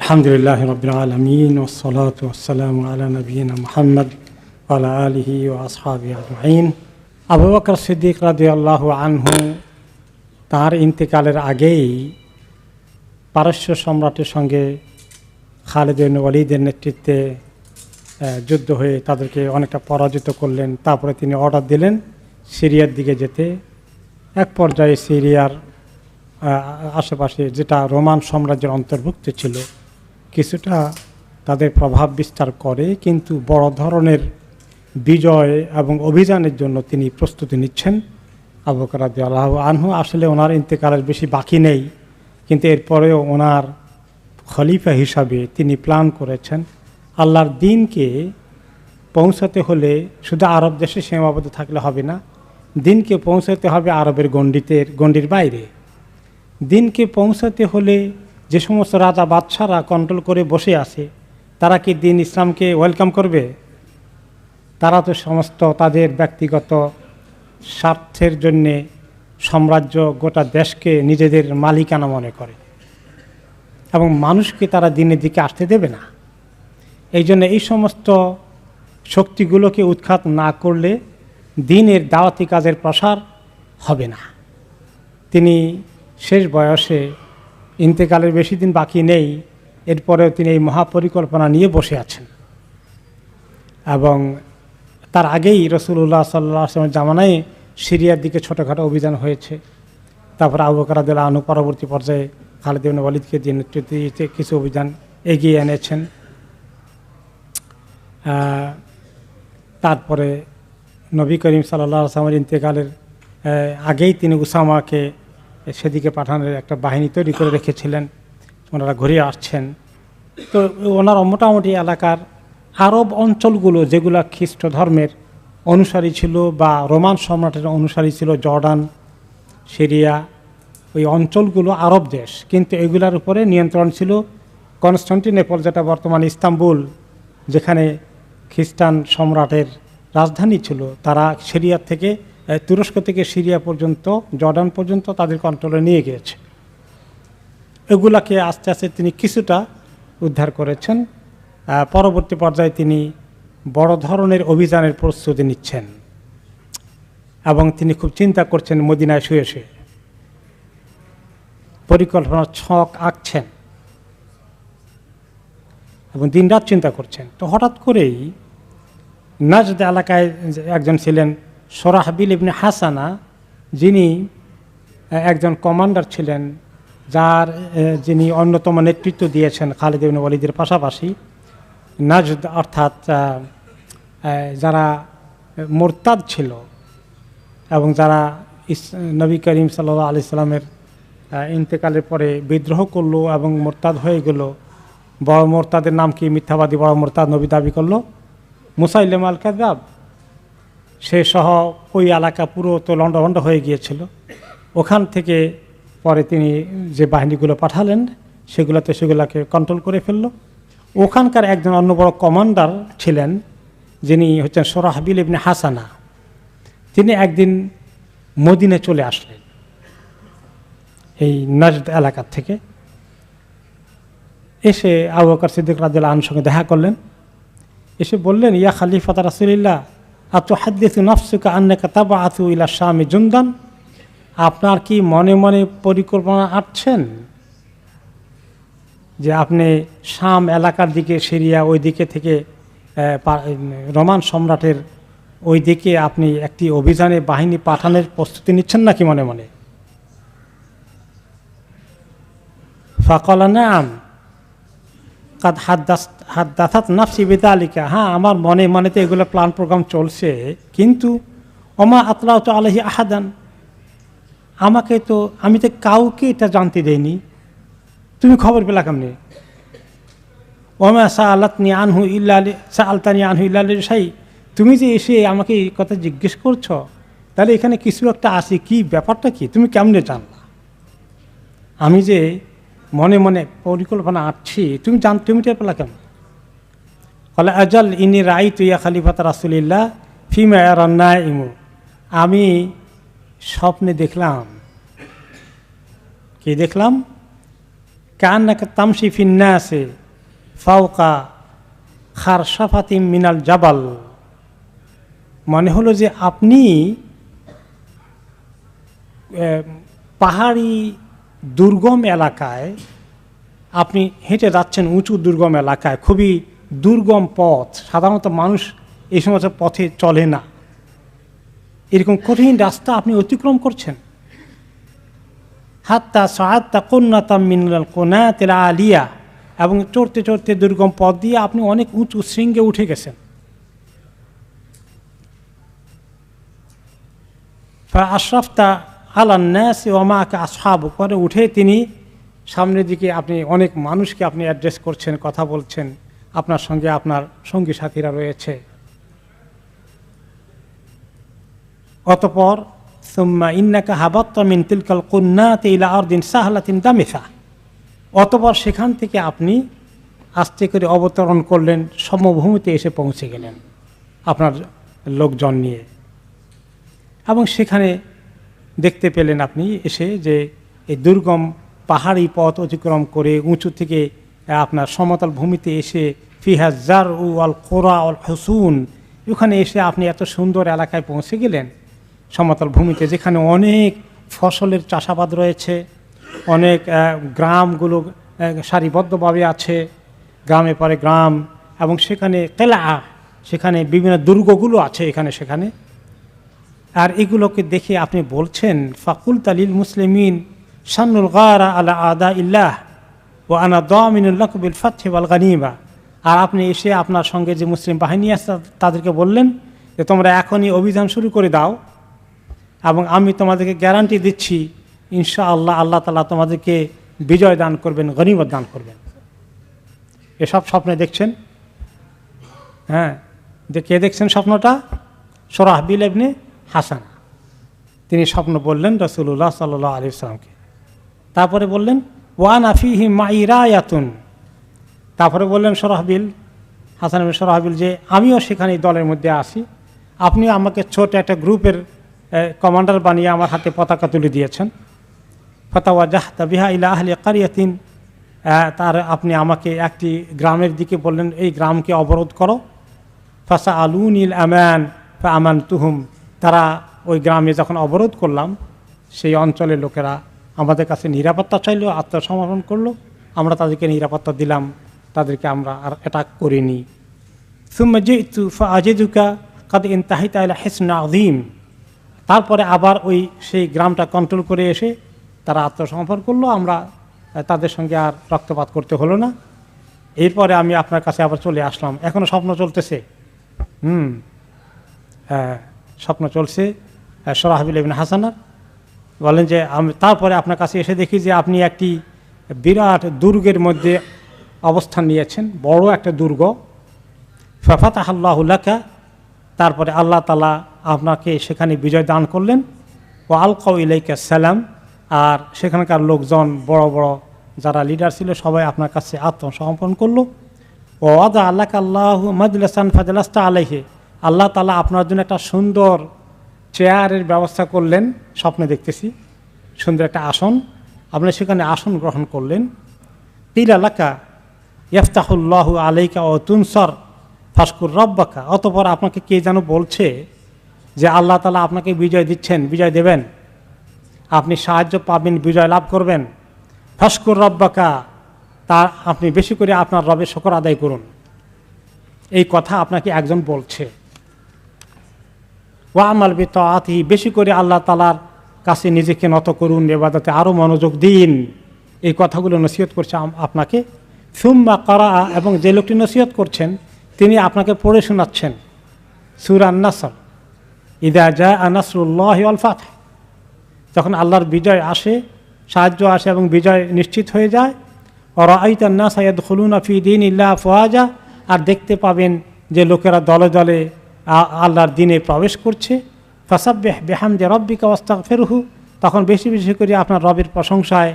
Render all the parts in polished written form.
আলহামদুলিল্লাহ রাব্বিল আলামিন ওয়াসসালাতু ওয়াসসালামু আলা নবিয়িনা মুহাম্মদ ওয়া আলা আলিহি ওয়া আসহাবিহি আজমাইন। আবু বকর সিদ্দিক রাদিয়াল্লাহু আনহু তার ইন্তেকালের আগেই পারস্য সম্রাটের সঙ্গে খালিদ ইবনে ওয়ালিদের নেতৃত্বে যুদ্ধ হয়ে তাদেরকে অনেকটা পরাজিত করলেন। তারপরে তিনি অর্ডার দিলেন সিরিয়ার দিকে যেতে। এক পর্যায়ে সিরিয়ার আশেপাশে যেটা রোমান সাম্রাজ্যের অন্তর্ভুক্ত ছিল কিছুটা তাদের প্রভাব বিস্তার করে, কিন্তু বড় ধরনের বিজয় এবং অভিযানের জন্য তিনি প্রস্তুতি নিচ্ছেন। আবু বকর রাদিয়াল্লাহু আনহু আসলে ওনার ইন্তেকালের বেশি বাকি নেই, কিন্তু এরপরেও ওনার খলিফা হিসাবে তিনি প্ল্যান করেছেন আল্লাহর দ্বীনকে পৌঁছাতে হলে শুধু আরব দেশে সীমাবদ্ধ থাকলে হবে না, দ্বীনকে পৌঁছাতে হবে আরবের গণ্ডির বাইরে। দ্বীনকে পৌঁছাতে হলে যে সমস্ত রাজা বাদশারা কন্ট্রোল করে বসে আছে তারা কি দ্বীন ইসলামকে ওয়েলকাম করবে? তারা তো সমস্ত তাদের ব্যক্তিগত স্বার্থের জন্যে সাম্রাজ্য গোটা দেশকে নিজেদের মালিকানা মনে করে এবং মানুষকে তারা দ্বীনের দিকে আসতে দেবে না। এই জন্য এই সমস্ত শক্তিগুলোকে উৎখাত না করলে দ্বীনের দাওয়াতি কাজের প্রসার হবে না। তিনি শেষ বয়সে, ইন্তেকালের বেশি দিন বাকি নেই, এরপরেও তিনি এই মহাপরিকল্পনা নিয়ে বসে আছেন। এবং তার আগেই রাসূলুল্লাহ সাল্লাল্লাহু আলাইহি ওয়াসাল্লামের জামানায় সিরিয়ার দিকে ছোটোখাটো অভিযান হয়েছে। তারপর আবু বকর রাদিয়াল্লাহু আনহু পরবর্তী পর্যায়ে খালিদ ইবনে ওয়ালিদকে দিয়ে নেতৃত্ব দিতে কিছু অভিযান এগিয়ে এনেছেন। তারপরে নবী করিম সাল্লাল্লাহু আলাইহি ওয়াসাল্লামের ইন্তেকালের আগেই তিনি উসামাকে সেদিকে পাঠানোর একটা বাহিনী তৈরি করে রেখেছিলেন, ওনারা ঘুরে আসছেন। তো ওনার মোটামুটি এলাকার আরব অঞ্চলগুলো যেগুলো খ্রিস্ট ধর্মের অনুসারী ছিল বা রোমান সম্রাটের অনুসারী ছিল, জর্ডান, সিরিয়া, ওই অঞ্চলগুলো আরব দেশ, কিন্তু এগুলার উপরে নিয়ন্ত্রণ ছিল কনস্টান্টিনোপল, যেটা বর্তমানে ইস্তাম্বুল, যেখানে খ্রিস্টান সম্রাটের রাজধানী ছিল। তারা সিরিয়া থেকে, তুরস্ক থেকে সিরিয়া পর্যন্ত, জর্ডান পর্যন্ত তাদের কন্ট্রোলে নিয়ে গিয়েছে। এগুলাকে আস্তে আস্তে তিনি কিছুটা উদ্ধার করেছেন। পরবর্তী পর্যায়ে তিনি বড় ধরনের অভিযানের প্রস্তুতি নিচ্ছেন এবং তিনি খুব চিন্তা করছেন, মদিনায় শুয়ে শুয়ে পরিকল্পনার ছক আঁকছেন এবং দিনরাত চিন্তা করছেন। তো হঠাৎ করেই নাজদ এলাকায় একজন ছিলেন শরাহবিল ইবনে হাসানা, যিনি একজন কমান্ডার ছিলেন, যিনি অন্যতম নেতৃত্ব দিয়েছেন খালিদ ইবনে ওয়ালিদের পাশাপাশি। নাজদ অর্থাৎ যারা মুরতাদ ছিল এবং যারা নবী করিম সাল্লাল্লাহু আলাইহি সাল্লামের ইন্তেকালের পরে বিদ্রোহ করলো এবং মোরতাদ হয়ে গেল। বড় মোরতাদের নাম কি? মিথ্যাবাদী বড় মোরতাদ নবী দাবি করলো মুসাইলিমা আল কাযযাব। সে সহ ওই এলাকা পুরো তো লণ্ডভণ্ড হয়ে গিয়েছিল। ওখান থেকে পরে তিনি যে বাহিনীগুলো পাঠালেন সেগুলোকে কন্ট্রোল করে ফেলল। ওখানকার একজন অন্য বড় কমান্ডার ছিলেন, যিনি হচ্ছেন শরাহবিল ইবনে হাসানা। তিনি একদিন মদিনায় চলে আসলেন এই নাজদ এলাকার থেকে। এসে আবু বকর সিদ্দিক রাদিয়াল্লাহু আনহুর সঙ্গে দেখা করলেন। এসে বললেন, ইয়া খলিফাত রাসূলিল্লাহ আতুহাদ্দিসু নাফসুকা আন্নাকা তাবআতু ইলা শামি জুনদান। আপনার কি মনে মনে পরিকল্পনা আঁটছেন যে আপনি শাম এলাকার দিকে, সিরিয়া ওই দিকে থেকে রোমান সম্রাটের ওই দিকে আপনি একটি অভিযানে বাহিনী পাঠানোর প্রস্তুতি নিচ্ছেন নাকি মনে মনে? ফাকালা নাম কাদ হাদ্দাসাত নাফসি বিযালিকা। হ্যাঁ, আমার মনে মনে তো এগুলো প্ল্যান প্রোগ্রাম চলছে, কিন্তু ওমা আতলাতু আলাইহি আহাদান, আমি তো কাউকে এটা জানতে দেইনি। তুমি খবর পেলা কেমনে? ওমা সাআলাতনি আনহু ইল্লা সাআলতানি আনহু ইল্লা লিশাই। তুমি যে এসে আমাকে এই কথা জিজ্ঞেস করছো, তাহলে এখানে কিছু একটা আছে, কি ব্যাপারটা কি? তুমি কেমনে জানলা আমি যে মনে মনে পরিকল্পনা আঁটছি? তুমি টের পেলা কেন? বলে, আজাল ইনি রাইতু ইয়া খলিফাত রাসূলিল্লাহ ফিমা ইয়ারান নাইমু। আমি স্বপ্নে দেখলাম। কি দেখলাম? কান্নাকা তামশি ফিন্নাসে ফাওকা খারসাফাতিম মিনাল জাবাল, মনে হলো যে আপনি পাহাড়ি দুর্গম এলাকায় আপনি হেঁটে যাচ্ছেন, উঁচু দুর্গম এলাকায়, খুবই দুর্গম পথ, সাধারণত মানুষ এই সমস্ত পথে চলে না, এরকম কঠিন রাস্তা আপনি অতিক্রম করছেন। হাত্তা সাআত্তা কুন্নাতাম মিনাল কুনাতিল আলিয়া, এবং চড়তে চড়তে দুর্গম পথ দিয়ে আপনি অনেক উঁচু শৃঙ্গে উঠে গেছেন। আশরাফতা আলান নাস ওয়া মাআকা আসহাবু, পরে উঠে তিনি সামনের দিকে আপনি অনেক মানুষকে আপনি অ্যাড্রেস করছেন, কথা বলছেন, আপনার সঙ্গে আপনার সঙ্গী সাথীরা রয়েছে। অতঃপর সুম্মা ইন্নাকা হাবাত্তা মিন তিলকাল কুন্নাতি ইলা আরদিন সাহলাতিন দামিসা, অতঃপর সেখান থেকে আপনি আস্তে করে অবতরণ করলেন, সমভূমিতে এসে পৌঁছে গেলেন আপনার লোকজন নিয়ে, এবং সেখানে দেখতে পেলেন আপনি এসে যে এই দুর্গম পাহাড়ি পথ অতিক্রম করে উঁচু থেকে আপনার সমতল ভূমিতে এসে ফিহা জারউ ওয়াল কোরা ওয়াল হুসুন, ওখানে এসে আপনি এত সুন্দর এলাকায় পৌঁছে গেলেন, সমতল ভূমিতে, যেখানে অনেক ফসলের চাষাবাদ রয়েছে, অনেক গ্রামগুলো সারিবদ্ধভাবে আছে, গ্রামে পরে গ্রাম, এবং সেখানে কেলা, সেখানে বিভিন্ন দুর্গগুলো আছে এখানে সেখানে। আর এগুলোকে দেখে আপনি বলছেন ফাকুল তালিল মুসলিমিন শান্নুল গারা আলা আদা ইল্লাহ ও আনা দামিনুল্লাহ বিল ফাতহি ওয়াল গানিমা, আর আপনি এসে আপনার সঙ্গে যে মুসলিম বাহিনী আছে তাদেরকে বললেন যে তোমরা এখনই অভিযান শুরু করে দাও, এবং আমি তোমাদেরকে গ্যারান্টি দিচ্ছি ইনশাআল্লাহ আল্লাহ তাআলা তোমাদেরকে বিজয় দান করবেন, গনিমত দান করবেন। এসব স্বপ্নে দেখছেন, হ্যাঁ, যে কে দেখছেন স্বপ্নটা? সুরাহবিল ইবনে হাসান, তিনি স্বপ্ন বললেন রাসূলুল্লাহ সাল্লাল্লাহু আলাইহি ওয়াসাল্লামকে। তারপরে বললেন ওয়ানা ফীহি মাই রায়াতুন, তারপরে বললেন সুরাহবিল, হাসান ইবনে সুরাহবিল, যে আমিও সেখানে দলের মধ্যে আসি, আপনিও আমাকে ছোট একটা গ্রুপের কমান্ডার বানিয়ে আমার হাতে পতাকা তুলে দিয়েছেন। ফাতাওয়াজাহতা বিহা ইলা আহলি কারিয়াতিন, তার আপনি আমাকে একটি গ্রামের দিকে বললেন এই গ্রামকে অবরোধ করো। ফাসা আলুনিল আমান ফা আমান তুহুম, তারা ওই গ্রামে যখন অবরোধ করলাম সেই অঞ্চলের লোকেরা আমাদের কাছে নিরাপত্তা চাইল, আত্মসমর্পণ করলো, আমরা তাদেরকে নিরাপত্তা দিলাম, তাদেরকে আমরা আর অ্যাটাক করিনি। সুম্মা জিতু ফা আজিদুকা কাদ ইনতাহিতা ইলা হিসন আযীম, তারপরে আবার ওই সেই গ্রামটা কন্ট্রোল করে এসে তারা আত্মসমর্পণ করলো, আমরা তাদের সঙ্গে আর রক্তপাত করতে হলো না। এরপরে আমি আপনার কাছে আবার চলে আসলাম, এখনও স্বপ্ন চলতেছে। হ্যাঁ, স্বপ্ন চলছে। সুরাহবিল ইবনে হাসানার বলেন যে আমি তারপরে আপনার কাছে এসে দেখি যে আপনি একটি বিরাট দুর্গের মধ্যে অবস্থান নিয়েছেন, বড় একটা দুর্গ। ফাফাতাহাল্লাহু লাকা, তারপরে আল্লাহ তাআলা আপনাকে সেখানে বিজয় দান করলেন। ও আলকাউ ইলাইকা সালাম, আর সেখানকার লোকজন বড় বড় যারা লিডার ছিল সবাই আপনার কাছে আত্মসমর্পণ করলো। ও আদা আল্লাহ আল্লাহ মাজলাসান ফাজলাস্তা আলাইহি, আল্লাহ তাআলা আপনার জন্য একটা সুন্দর চেয়ারের ব্যবস্থা করলেন, স্বপ্নে দেখতেছি সুন্দর একটা আসন, আপনি সেখানে আসন গ্রহণ করলেন। কিলা লাকা ইফতাহুল্লাহু আলাইকা ও তুনসর ফাশকুর রব্বাকা, অতঃপর আপনাকে কে যেন বলছে যে আল্লাহ তাআলা আপনাকে বিজয় দিচ্ছেন, বিজয় দেবেন, আপনি সাহায্য পাবেন, বিজয় লাভ করবেন। ফাশকুর রব্বাকা, তা আপনি বেশি করে আপনার রবের শুকর আদায় করুন, এই কথা আপনাকে একজন বলছে। ওয়া আমাল বিতাআতিহি, বেশি করে আল্লাহ তাআলার কাছে নিজেকে নত করুন, ইবাদতে আরও মনোযোগ দিন, এই কথাগুলো নসিহত করছে আপনাকে। সুম্মা ক্বারা, এবং যে লোকটি নসিহত করছেন তিনি আপনাকে পড়ে শোনাচ্ছেন সূরা আন-নাসর, ইযা জাআ নাসরুল্লাহি ওয়াল ফাতহ, যখন আল্লাহর বিজয় আসে, সাহায্য আসে এবং বিজয় নিশ্চিত হয়ে যায়। ওয়া রাআইতান নাসা ইয়াদখুলুনা ফি দীনিল্লাহি আফওয়াজা, আর দেখতে পাবেন যে লোকেরা দলে দলে আল্লাহর দিনে প্রবেশ করছে। ফাসাব্বিহ বিহামদি রাব্বিকা ওয়াস্তাগফিরহু, তখন বেশি বেশি করে আপনার রবের প্রশংসায়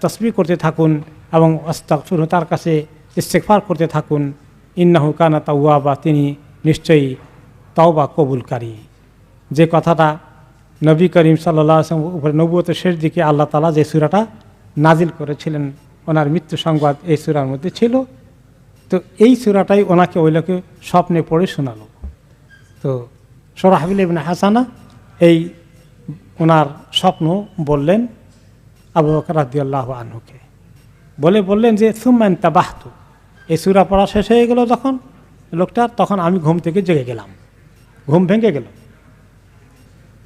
তাসবিহ করতে থাকুন এবং আস্তাগফিরহু, তার কাছে ইস্তিগফার করতে থাকুন। ইন্নাহু কানা তাওয়াবা, তিনি নিশ্চয়ই তওবা কবুলকারী। যে কথাটা নবী করিম সাল্লাল্লাহু আলাইহি ওয়াসাল্লাম উপরে নবুয়তের শেষ দিকে আল্লাহ তাআলা যে সূরাটা নাজিল করেছিলেন ওনার মৃত্যু সংবাদ এই সূরার মধ্যে ছিল। তো এই সূরাটাই ওনাকে ওই লোকে স্বপ্নে পড়ে শোনালো। তো সুরাহবিল ইবনে হাসানা এই ওনার স্বপ্ন বললেন আবু বকর রাদিয়াল্লাহু আনহুকে, বললেন যে সুম্মা ইনতাবাহতু, এই সূরা পড়া শেষ হয়ে গেল যখন লোকটার, তখন আমি ঘুম থেকে জেগে গেলাম, ঘুম ভেঙে গেল।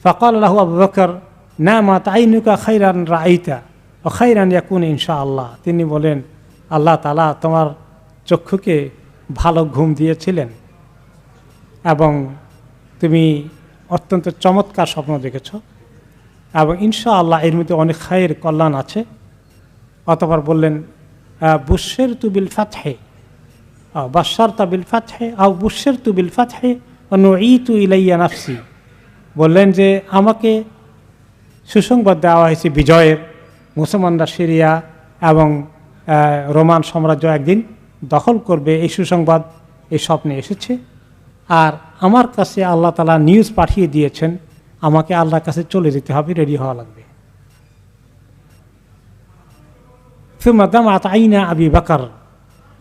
ফাকাল লাহু আবু বকর নামাত আইনুকা খাইরান রাআইতা ওয়া খাইরান ইয়াকুন ইনশাআল্লাহ। তিনি বলেন আল্লাহ তাআলা তোমার চক্ষুকে ভালো ঘুম দিয়েছিলেন এবং তুমি অত্যন্ত চমৎকার স্বপ্ন দেখেছ এবং ইনশাআল্লাহ এর মধ্যে অনেক খায়ের কল্যাণ আছে। অতঃপর বললেন বুশশিরতু বিল ফাতহি বাশশারতা বিল ফাতহি আও বুশশিরতু বিল ফাতহি ওয়া নুঈতু ইলাইয়া নাফসি। বললেন যে আমাকে সুসংবাদ দেওয়া হয়েছে বিজয়ের, মুসলমানরা সিরিয়া এবং রোমান সাম্রাজ্য একদিন দখল করবে, এই সুসংবাদ এই স্বপ্নে এসেছে। আর আমার কাছে আল্লাহ তাআলা নিউজ পাঠিয়ে দিয়েছেন আমাকে আল্লাহর কাছে চলে যেতে হবে, রেডি হওয়া লাগবে। সুম্মা দামাত আইনা আবি বকর,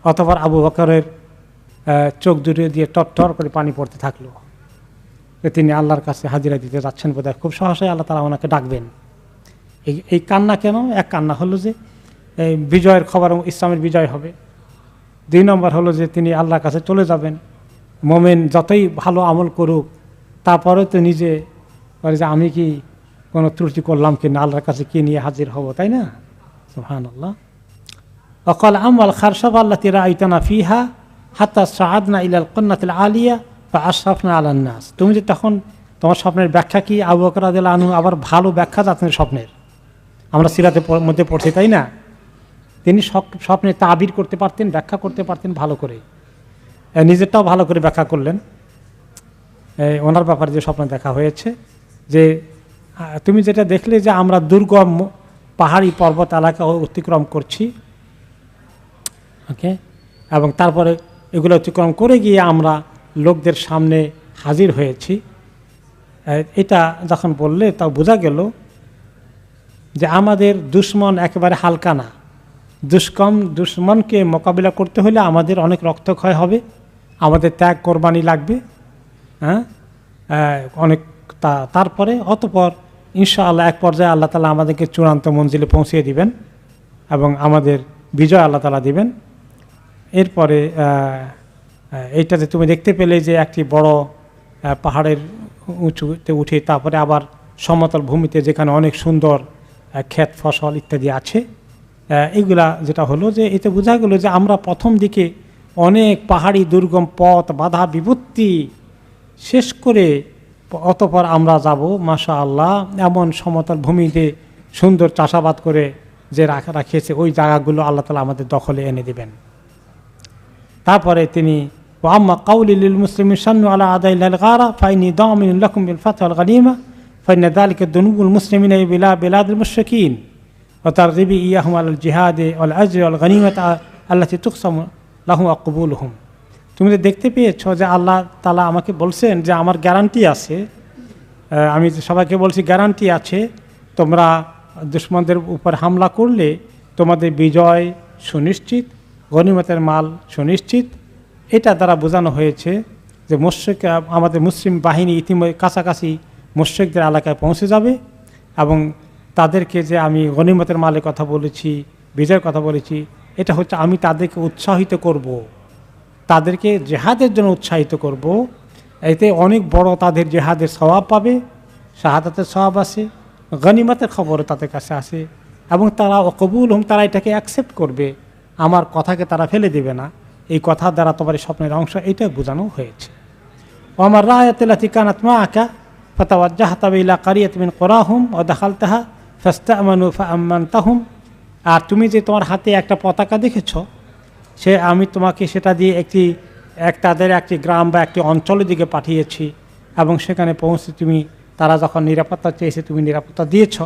অতঃপর আবু বকরের চোখ দুটো দিয়ে টর করে পানি পড়তে থাকলো। তিনি আল্লাহর কাছে হাজিরা দিতে যাচ্ছেন বোধহয়, খুব সহজেই আল্লাহ তাআলা ওনাকে ডাকবেন। এই কান্না কেন? এক কান্না হলো যে এই বিজয়ের খবর, ইসলামের বিজয় হবে। 2 নম্বর হলো যে তিনি আল্লাহর কাছে চলে যাবেন। মোমেন যতই ভালো আমল করুক তারপরে তো নিজে বলে যে আমি কি কোনো ত্রুটি করলাম কিনা, আল্লাহর কাছে কি নিয়ে হাজির হব, তাই না? সুবহানাল্লাহ। ওয়াকাল আমাল খারসাব আল্লাতী রাআইতানা ফিহা হাত্তা সাআদনা ইলাল কন্নাতিল আলিয়া ফাআশরাফনা আলান নাস। তুমি যে তখন তোমার স্বপ্নের ব্যাখ্যা কি? আবু বকর রাদিয়াল্লাহু আনহু আবার ভালো ব্যাখ্যা জানেন স্বপ্নের, আমরা সিরাতের মধ্যে পড়ছি, তাই না? তিনি স্বপ্নে তাবির করতে পারতেন, ব্যাখ্যা করতে পারতেন ভালো করে, নিজেরটাও ভালো করে ব্যাখ্যা করলেন। ওনার ব্যাপারে যে স্বপ্ন দেখা হয়েছে যে তুমি যেটা দেখলে যে আমরা দুর্গম পাহাড়ি পর্বত এলাকা অতিক্রম করছি, ওকে, এবং তারপরে এগুলো অতিক্রম করে গিয়ে আমরা লোকদের সামনে হাজির হয়েছি। এটা যখন বললে তা বোঝা গেল যে আমাদের দুশ্মন একেবারে হালকা না। দুশ্মনকে মোকাবিলা করতে হলে আমাদের অনেক রক্তক্ষয় হবে, আমাদের ত্যাগ কোরবানি লাগবে, হ্যাঁ, অনেক। তারপরে অতঃপর ইনশাআল্লাহ এক পর্যায়ে আল্লাহ তাআলা আমাদেরকে চূড়ান্ত মঞ্জিলে পৌঁছিয়ে দিবেন এবং আমাদের বিজয় আল্লাহ তাআলা দিবেন। এরপরে এইটাতে তুমি দেখতে পেলে যে একটি বড় পাহাড়ের উঁচুতে উঠে তারপরে আবার সমতল ভূমিতে যেখানে অনেক সুন্দর ক্ষেত ফসল ইত্যাদি আছে, এইগুলা যেটা হলো যে এতে বোঝা গেল যে আমরা প্রথম দিকে অনেক পাহাড়ি দুর্গম পথ বাধা বিপত্তি শেষ করে অতঃপর আমরা যাব মাশাআল্লাহ এমন সমতল ভূমিতে সুন্দর চাষাবাদ করে যে রাখিয়েছে ওই জায়গাগুলো আল্লাহ তাআলা আমাদের দখলে এনে দেবেন। তারপরে তিনি আম্মা কাউলি লিল মুসলিমিন শান্নু আলা আদাইল গারা ফাইনি দামিন লাকুম বিল ফাতহ ওয়াল গনিমা ফাইন যালিকা দুনুবুল মুসলিমিনা বিলা বিলাদিল মুশরিকিন ওয়া তারগিবি ইয়াহুম আলাল জিহাদ ওয়াল আজর ওয়াল গনিমাত আল্লাতী তুকসামু লাহুম আকবুলুহুম। তুমি তো দেখতে পেয়েছ যে আল্লাহ তাআলা আমাকে বলছেন যে আমার গ্যারান্টি আছে, আমি সবাইকে বলছি গ্যারান্টি আছে, তোমরা দুশমনদের উপর হামলা করলে তোমাদের বিজয় সুনিশ্চিত, গনিমতের মাল সুনিশ্চিত। এটা দ্বারা বোঝানো হয়েছে যে মুশরিক আমাদের মুসলিম বাহিনী ইতিমধ্যে কাছাকাছি মুশরিকদের এলাকায় পৌঁছে যাবে এবং তাদেরকে যে আমি গনিমতের মালের কথা বলেছি, বিজয়ের কথা বলেছি, এটা হচ্ছে আমি তাদেরকে উৎসাহিত করব, তাদেরকে জেহাদের জন্য উৎসাহিত করব। এতে অনেক বড় তাদের জেহাদের সওয়াব পাবে, শাহাদাতের সওয়াব আছে, গনিমতের খবরও তাদের কাছে আসে এবং তারা কবুল হুম, তারা এটাকে অ্যাকসেপ্ট করবে, আমার কথাকে তারা ফেলে দেবে না। এই কথা দ্বারা তোমার স্বপ্নের অংশ এইটা বোঝানো হয়েছে। ও আমার রায়াতিল্লাতি কানাত মাআকা ফাতাওয়াজ্জাহতা ইলা কারিয়াতিন মিন কুরাহুম ওয়া দাখালতাহা ফাস্তা'মানু ফাআমানতাহুম। আর তুমি যে তোমার হাতে একটা পতাকা দেখেছ, সে আমি তোমাকে সেটা দিয়ে তাদের একটি গ্রাম বা একটি অঞ্চলের দিকে পাঠিয়েছি এবং সেখানে পৌঁছে তুমি তারা যখন নিরাপত্তা চেয়েছে তুমি নিরাপত্তা দিয়েছ।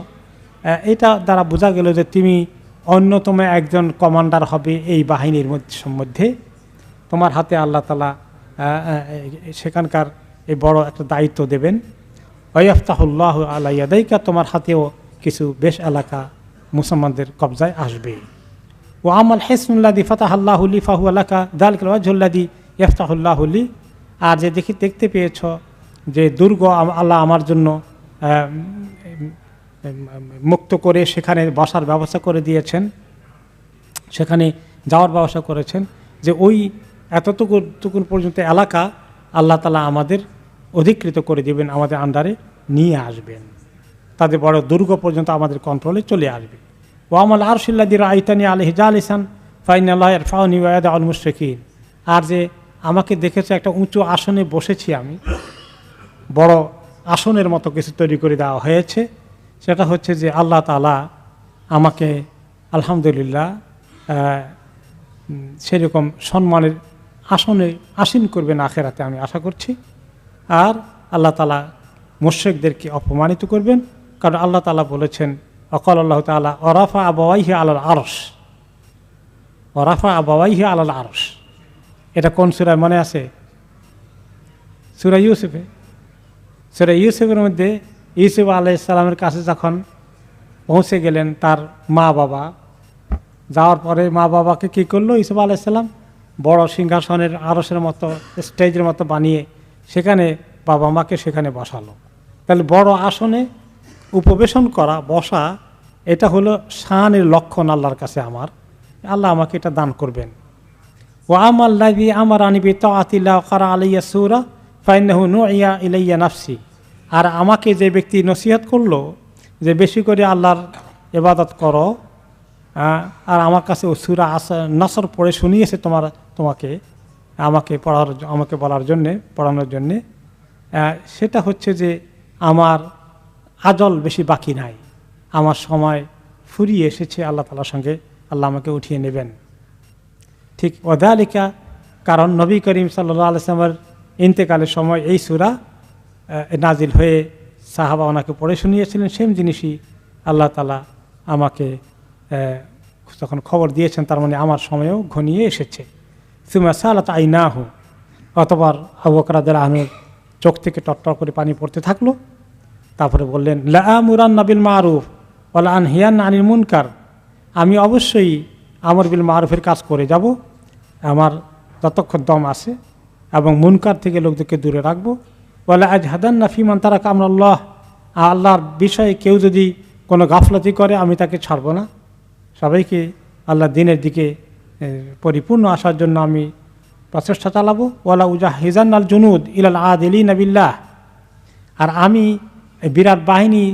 এটা দ্বারা বোঝা গেল যে তুমি অন্যতম একজন কমান্ডার হবে এই বাহিনীর মধ্যে। তোমার হাতে আল্লাহ তাআলা সেখানকার এই বড় একটা দায়িত্ব দেবেন। ওয়াইফতাহুল্লাহু আলা ইয়াদাইকা, তোমার হাতেও কিছু বেশ এলাকা মুসলমানদের কবজায় আসবে। ও আমাল হেসনুল্লাদি ফাতাহাল্লাহুলি ফাহু আলাকা দালকাল ওয়াজহুল্লাদি ইফতাহুল্লাহুলি, আর যে দেখতে পেয়েছ যে দুর্গ আল্লাহ আমার জন্য মুক্ত করে সেখানে বসার ব্যবস্থা করে দিয়েছেন, সেখানে যাওয়ার ব্যবস্থা করেছেন, যে ওই এতটুকু পর্যন্ত এলাকা আল্লাহ তাআলা আমাদের অধিকৃত করে দেবেন, আমাদের আন্ডারে নিয়ে আসবেন, তাদের বড় দুর্গ পর্যন্ত আমাদের কন্ট্রোলে চলে আসবে। ও আমাল আরশিল্লাযী রাআইতানি আলাইহি জালিসান ফাইনাল্লাহু ইয়ারফাউনি ওয়া ইয়াদউল মুশরিকিন, আর যে আমাকে দেখেছে একটা উঁচু আসনে বসেছি আমি, বড় আসনের মতো কিছু তৈরি করে দেওয়া হয়েছে, সেটা হচ্ছে যে আল্লাহ তাআলা আমাকে আলহামদুলিল্লাহ সেরকম সম্মানের আসনে আসীন করবেন আখেরাতে আমি আশা করছি। আর আল্লাহ তাআলা মুশরিকদেরকে অপমানিত করবেন, কারণ আল্লাহ তাআলা বলেছেন অকাল আল্লাহ তাআলা ওরাফা আবাওয়াইহি আলাল আরশ, ওরাফা আবাওয়াইহি আলাল আরশ, এটা কোন সূরায় মনে আছে? সূরা ইউসুফে। সূরা ইউসুফের মধ্যে ইউসুফ আলাইহিস সালামের কাছে যখন পৌঁছে গেলেন তার মা বাবা, যাওয়ার পরে মা বাবাকে কী করলো, ইউসুফ আলাইহিস সালাম বড় সিংহাসনের আরশের মতো স্টেজের মতো বানিয়ে সেখানে বাবা মাকে সেখানে বসালো। তাহলে বড় আসনে উপবেশন করা, বসা, এটা হলো শানের লক্ষণ আল্লাহর কাছে আমার, আল্লাহ আমাকে এটা দান করবেন। ও আমাল্লাযী আমারানি বিতাআতিল্লাহি ওয়া ক্বারা আলাইয়া সূরা ফাইন্নাহু নুইয়া ইলাইয়া নাফসি, আর আমাকে যে ব্যক্তি নসিহত করলো যে বেশি করে আল্লাহর ইবাদত করো, আর আমার কাছে ও সূরা নাসর পড়ে শুনিয়েছে আমাকে বলার জন্যে, পড়ানোর জন্যে, সেটা হচ্ছে যে আমার আজল বেশি বাকি নাই, আমার সময় ফুরিয়ে এসেছে, আল্লাহ তাআলার সঙ্গে আল্লাহ আমাকে উঠিয়ে নেবেন। ঠিক ওয়াদালিকা, কারণ নবী করিম সাল্লাল্লাহু আলাইহি ওয়াসাল্লামের ইন্তেকালের সময় এই সূরা নাজিল হয়ে সাহাবা ওনাকে পড়ে শুনিয়েছিলেন, সেম জিনিসই আল্লাহ তাআলা আমাকে যখন খবর দিয়েছেন, তার মানে আমার সময়ও ঘনিয়ে এসেছে। সুমা সালাত আইনাহু, অতঃপর আবু বকর রাদিয়াল্লাহু আনহুর চোখ থেকে টটটর করে পানি পড়তে থাকলো। তারপরে বললেন লা আমুরান্না বিল মারুফ ওয়া লা আনহিয়ান্না আনিল মুনকার, আমি অবশ্যই আমর বিল মারুফের কাজ করে যাব আমার যতক্ষণ দম আছে, এবং মুনকার থেকে লোকদেরকে দূরে রাখবো। ওয়া লা আজহাদান্না ফিমান তারাকা আমরাল্লাহ, আল্লাহর বিষয়ে কেউ যদি কোনো গাফলাতি করে আমি তাকে ছাড়বো না, সবাইকে আল্লাহ দিনের দিকে পরিপূর্ণ আসার জন্য আমি প্রচেষ্টা চালাবো। ওয়ালা উজাহিজান্নাল জুনুদ ইলাল আদিলিনা বিল্লাহ, আর আমি বিরাট বাহিনী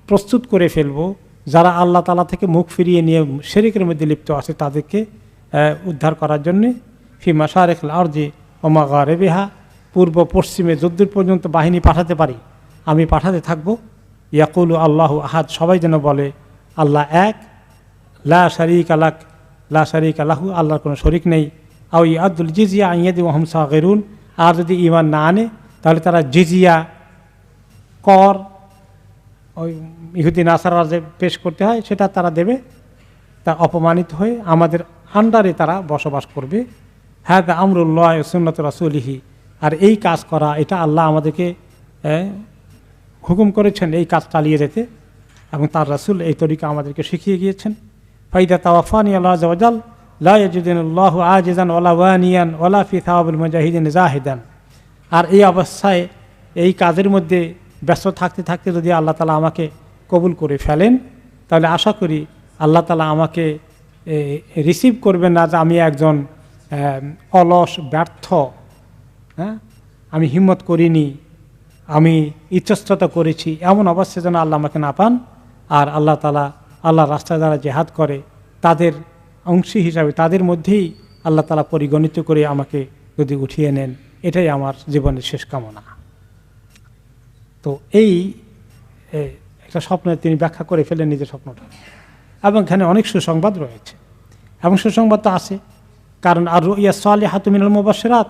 প্রস্তুত করে ফেলবো যারা আল্লাহ তাআলা থেকে মুখ ফিরিয়ে নিয়ে শিরকের মধ্যে লিপ্ত আছে, তাদেরকে উদ্ধার করার জন্যে। ফি মাশারিকিল আরদি ওয়া মাগারিবিহা, পূর্ব পশ্চিমে যদ্দূর পর্যন্ত বাহিনী পাঠাতে পারি আমি পাঠাতে থাকবো। ইয়াকুলু আল্লাহু আহাদ, সবাই যেন বলে আল্লাহ এক, লা শারীকা লাক, লা শারীকা লাহু, আল্লাহর কোনো শরিক নেই। আও ইয়াদুল জিজিয়া আন ইয়াদি ওয়া হুম সাগিরুন, আর যদি ঈমান না আনে তাহলে তারা জিজিয়া, কর, ওই ইহুদি নাসারা যে পেশ করতে হয় সেটা তারা দেবে, তা অপমানিত হয়ে আমাদের আন্ডারে তারা বসবাস করবে। হাযা আমরুল্লাহ ওয়া সুন্নাতু রাসূলিহি, আর এই কাজ করা, এটা আল্লাহ আমাদেরকে হুকুম করেছেন এই কাজ চালিয়ে যেতে, এবং তার রাসূল এই তরিকা আমাদেরকে শিখিয়ে গিয়েছেন। ফাইদা তাওয়াফানি আল্লাহ আযজা ওয়া জাল লা ইয়াজিদুল্লাহু আজিজান ওয়ালা ওয়ানিয়ান ওয়ালা ফি থাওয়াবিল মুজাহিদিন জাহিদান, আর এই অবস্থায় এই কাজের মধ্যে ব্যস্ত থাকতে থাকতে যদি আল্লাহ তাআলা আমাকে কবুল করে ফেলেন, তাহলে আশা করি আল্লাহ তাআলা আমাকে রিসিভ করবেন না যে আমি একজন অলস, ব্যর্থ, আমি হিম্মত করিনি, আমি ইচ্ছস্ততা করেছি, এমন অবস্থায় যেন আল্লাহ আমাকে না পান। আর আল্লাহ তাআলা আল্লাহর রাস্তায় যারা জেহাদ করে তাদের অংশী হিসাবে তাদের মধ্যেই আল্লাহ তাআলা পরিগণিত করে আমাকে যদি উঠিয়ে নেন, এটাই আমার জীবনের শেষ কামনা। তো এই একটা স্বপ্ন তিনি ব্যাখ্যা করে ফেলেন নিজের স্বপ্নটা, এবং এখানে অনেক সুসংবাদ রয়েছে, এবং সুসংবাদ তো আছে, কারণ আর রুইয়া সালিহাতু মিনাল মুবাশশিরাত,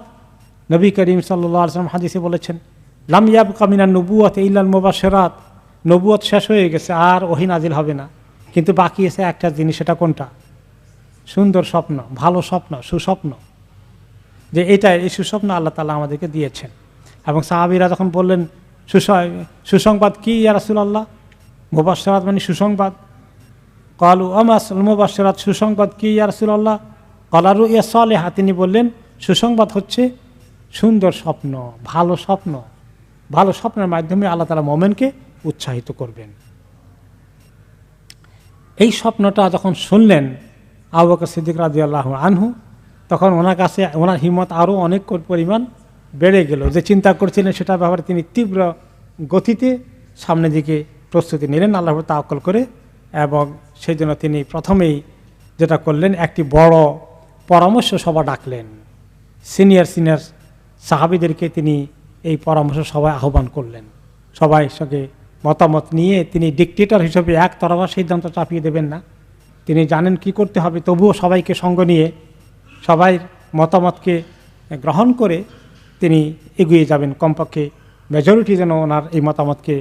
নবী করিম সাল্লাল্লাহু আলাইহি ওয়াসাল্লাম হাদিসে বলেছেন লাম ইয়াবকা মিনান নবুওয়াতি ইল্লাল মুবাশশিরাত, নবুয়ত শেষ হয়ে গেছে, আর ওহী নাজিল হবে না, কিন্তু বাকি আছে একটা জিনিস, সেটা কোনটা? সুন্দর স্বপ্ন, ভালো স্বপ্ন, সুস্বপ্ন, যে এই সুস্বপ্ন আল্লাহ তাআলা আমাদেরকে দিয়েছেন। এবং সাহাবীরা যখন বললেন সুসংবাদ কি ইয়া রাসূলুল্লাহ, মুবাশশিরাত মানে সুসংবাদ, ক্বালু আমাল মুবাশশিরাত, সুসংবাদ কি ইয়া রাসূলুল্লাহ? ক্বালা রুইয়া সালিহা, তিনি বললেন সুসংবাদ হচ্ছে সুন্দর স্বপ্ন, ভালো স্বপ্ন। ভালো স্বপ্নের মাধ্যমে আল্লাহ তাআলা মুমিনকে উৎসাহিত করবেন। এই স্বপ্নটা যখন শুনলেন আবু বকর সিদ্দিক রাদিয়াল্লাহু আনহু, তখন ওনার কাছে ওনার হিম্মত আরও অনেক পরিমাণ বেড়ে গেল। যে চিন্তা করছিলেন সেটার ব্যাপারে তিনি তীব্র গতিতে সামনের দিকে প্রস্তুতি নিলেন আল্লাহর উপর তাওয়াক্কুল করে। এবং সেই জন্য তিনি প্রথমেই যেটা করলেন, একটি বড় পরামর্শ সভা ডাকলেন। সিনিয়র সাহাবীদেরকে তিনি এই পরামর্শ সভায় আহ্বান করলেন। সবাই সঙ্গে মতামত নিয়ে, তিনি ডিকটেটর হিসেবে একতরফা সিদ্ধান্ত চাপিয়ে দেবেন না, তিনি জানেন কি করতে হবে, তবুও সবাইকে সঙ্গ নিয়ে সবাই মতামতকে গ্রহণ করে তিনি এগিয়ে যাবেন। কমপক্ষে মেজরিটি যেন ওনার এই মতামতকে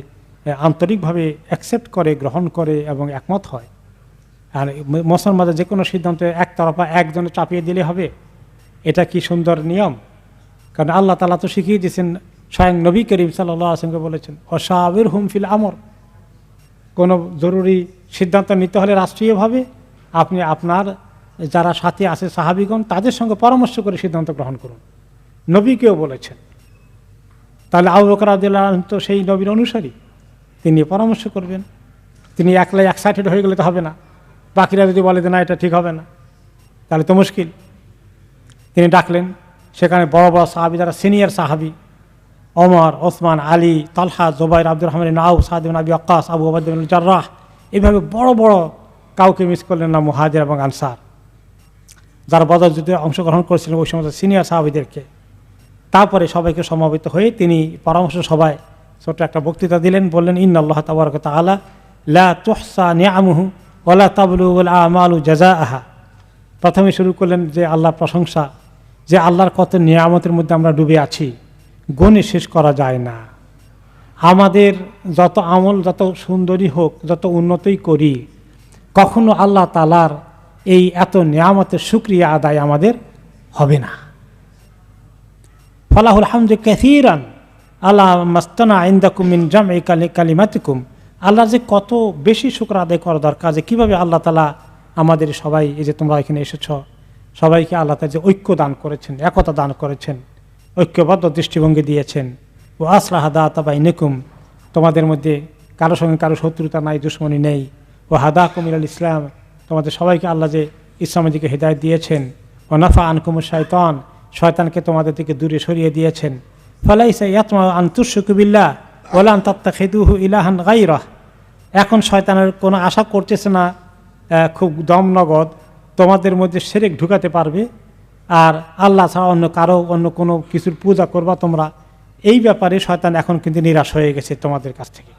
আন্তরিকভাবে অ্যাকসেপ্ট করে, গ্রহণ করে এবং একমত হয়। আর মুসলমানদের যে কোনো সিদ্ধান্ত একতরফা একজনে চাপিয়ে দিলে হবে? এটা কি সুন্দর নিয়ম? কারণ আল্লাহ তাআলা তো শিখিয়ে দিয়েছেন, স্বয়ং নবী করিম সাল্লাল্লাহু আলাইহি ওয়াসাল্লাম বলেছেন, ওয়াশাবিরহুম ফিল আমর। কোনো জরুরি সিদ্ধান্ত নিতে হলে রাষ্ট্রীয়ভাবে আপনি আপনার যারা সাথে আছে সাহাবীগণ, তাদের সঙ্গে পরামর্শ করে সিদ্ধান্ত গ্রহণ করুন। নবীকেও বলেছেন। তাহলে আবু বকর রাদিয়াল্লাহু আনহু তো সেই নবীর অনুসারী, তিনি পরামর্শ করবেন। তিনি একলাই এক্সাইটেড হয়ে গেলে তো হবে না। বাকিরা যদি বলে যে না এটা ঠিক হবে না, তাহলে তো মুশকিল। তিনি ডাকলেন, সেখানে বড় বড় সাহাবী, যারা সিনিয়র সাহাবী, ওমর, ওসমান, আলী, তালহা, জুবাইর, আব্দুর রহমান ইবনে আউফ, সাদ ইবনে আবি ওয়াক্কাস, আবু উবাইদা ইবনে জাররাহ, এইভাবে বড় বড় কাউকে মিস করলেন না, মুহাজির এবং আনসার, যারা বদর যুদ্ধে অংশগ্রহণ করেছিলেন ওই সমস্ত সিনিয়র সাহাবীদেরকে। তারপরে সবাইকে সমাবেত হয়ে তিনি পরামর্শ সভায় ছোট্ট একটা বক্তৃতা দিলেন। বললেন, ইন্নাল্লাহ তাবারাকা ওয়া তাআলা লা তুহসা নিআমুহু ওয়া লা তাবলুগুল আমালু জাযাআহা। প্রথমে শুরু করলেন যে আল্লাহর প্রশংসা, যে আল্লাহর কত নিয়ামতের মধ্যে আমরা ডুবে আছি, গুণে শেষ করা যায় না। আমাদের যত আমল যত সুন্দরী হোক, যত উন্নতই করি, কখনো আল্লাহ তাআলার এই এত নিয়ামতের শুকরিয়া আদায় আমাদের হবে না। ফালাহুল হামদু কাসীরান আলা মাস্তানা ইনদাকুম মিন জামঈ কালিমাতিকুম। আল্লাহ যে কত বেশি শুকর আদায় করা দরকার, যে কীভাবে আল্লাহ তাআলা আমাদের সবাই, এই যে তোমরা এখানে এসেছ, সবাইকে আল্লাহ তাআলা যে ঐক্য দান করেছেন, একতা দান করেছেন, ঐক্যবদ্ধ দৃষ্টিভঙ্গি দিয়েছেন। ও আসলাহা দাতা বাইনাকুম, তোমাদের মধ্যে কারো সঙ্গে কারো শত্রুতা নাই, দুশ্মনী নেই। ও হাদাকুম ইলাল ইসলাম, তোমাদের সবাইকে আল্লাহ যে ইসলামের দিকে হিদায়াত দিয়েছেন। ও নাফা আনকুমুশ শায়তান, শয়তানকে তোমাদের থেকে দূরে সরিয়ে দিয়েছেন। ফালাইসা ইয়াতমা আন তুশরিকু বিল্লাহ ওয়ালা আন তাত্তাখিযুহু ইলাহান গায়রাহ। এখন শয়তানের কোনো আশা করতেছে না খুব দমনগদ তোমাদের মধ্যে শিরক ঢুকাতে পারবে, আর আল্লাহ ছাড়া অন্য কোনো কিছুর পূজা করবা তোমরা। এই ব্যাপারে শয়তান এখন কিন্তু নিরাশ হয়ে গেছে তোমাদের কাছ থেকে।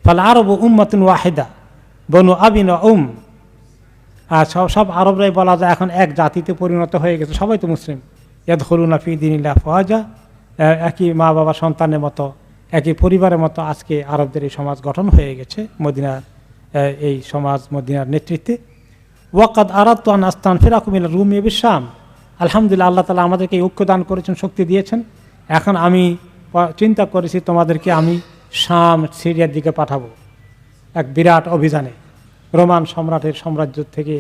ফাল আরবু উম্মাতুন ওয়াহিদা বনু আবিন আর সব আরবরাই বলা যায় এখন এক জাতিতে পরিণত হয়ে গেছে, সবাই তো মুসলিম। ইয়াদখুলুনা ফি দীনিল্লাহি আফওয়াজা, একই মা বাবা সন্তানের মতো, একই পরিবারের মতো আজকে আরবদের এই সমাজ গঠন হয়ে গেছে মদিনার এই সমাজ, মদিনার নেতৃত্বে। ওয়াকাদ আরাদতু আন আস্তানফিরাকুম ইলা রুম বিশ শাম। আলহামদুলিল্লাহ, আল্লাহ তাআলা আমাদেরকে এই ঐক্য দান করেছেন, শক্তি দিয়েছেন। এখন আমি চিন্তা করেছি তোমাদেরকে আমি শাম, সিরিয়ার দিকে পাঠাবো এক বিরাট অভিযানে। রোমান সম্রাটের সাম্রাজ্য থেকে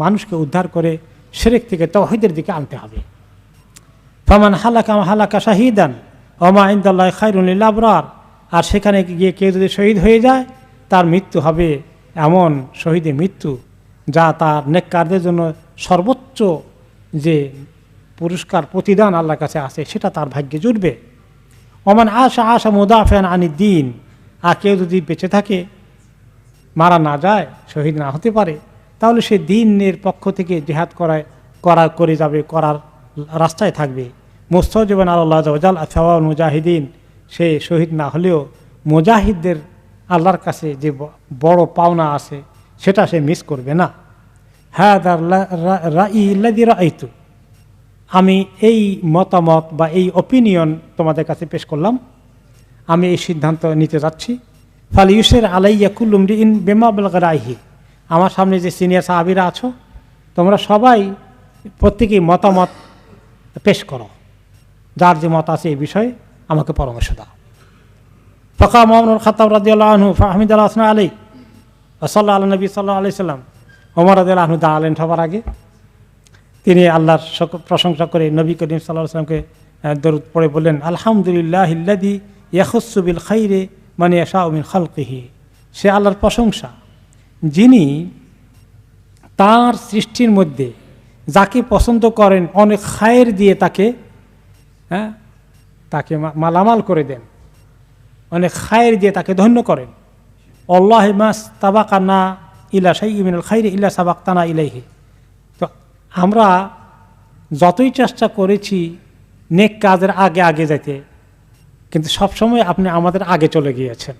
মানুষকে উদ্ধার করে শিরক থেকে তাওহীদের দিকে আনতে হবে। ফামান হালাকা শাহীদান ওমা ইনদাল্লাহি খায়রুল লিল আবরার। আর সেখানে গিয়ে কেউ যদি শহীদ হয়ে যায়, তার মৃত্যু হবে এমন শহীদের মৃত্যু যা তার নেককারদের জন্য সর্বোচ্চ যে পুরস্কার প্রতিদান আল্লাহর কাছে আছে, সেটা তার ভাগ্যে জুটবে। ওমান আশা মুদাফিআন আনিদ্দিন। আর কেউ যদি বেঁচে থাকে, মারা না যায়, শহীদ না হতে পারে, তাহলে সে দ্বীনের পক্ষ থেকে জিহাদ করে যাবে, করার রাস্তায় থাকবে। মুস্তাজিবান আল্লাহ ওয়াজাল আসাওয়াল মুজাহিদিন, সে শহীদ না হলেও মুজাহিদদের আল্লাহর কাছে যে বড় পাওনা আছে সেটা সে মিস করবে না। হাদার রাঈল্লাযী রাআইতু, আমি এই মতামত বা এই অপিনিয়ন তোমাদের কাছে পেশ করলাম, আমি এই সিদ্ধান্ত নিতে যাচ্ছি। ফালিউসির আলাইয়া কুল্লু মরিইন বিমা বালাগা রাইহি। আমার সামনে যে সিনিয়র সাহাবীরা আছো, তোমরা সবাই প্রত্যেকেই মতামত পেশ করো, যার যে মত আছে এই বিষয়ে আমাকে পরামর্শ দাও। ফাকাম ওমর খাত্তাব রাদিয়াল্লাহু আনহু ফাহমিদাল্লাহ আসনা আলাই সাল্লাল্লাহু আলা নবী সাল্লাল্লাহু আলাইহি সাল্লাম। ওমর রাদিয়াল্লাহু আনহু দাঁড়ালেন সবার আগে। তিনি আল্লাহর প্রশংসা করে নবী করিম সাল্লাল্লাহু আলাইহি সাল্লামকে দরুদ পড়ে বললেন, আলহামদুলিল্লাহিল্লাযী ইয়াখুসসু বিল খাইরি মান ইয়াশাউ মিন খালকিহি। সে আল্লাহর প্রশংসা যিনি তার সৃষ্টির মধ্যে যাকে পছন্দ করেন অনেক খায়ের দিয়ে তাকে মালামাল করে দেন, অনেক খায়ের দিয়ে তাকে ধন্য করেন। আল্লাহু মাস্তাবাকানা ইলা শাইইন মিনাল খাইরি ইল্লা সাবাকতানা ইলাইহি। তো আমরা যতই চেষ্টা করেছি নেক কাজের আগে আগে যেতে, কিন্তু সবসময় আপনি আমাদের আগে চলে গিয়েছেন।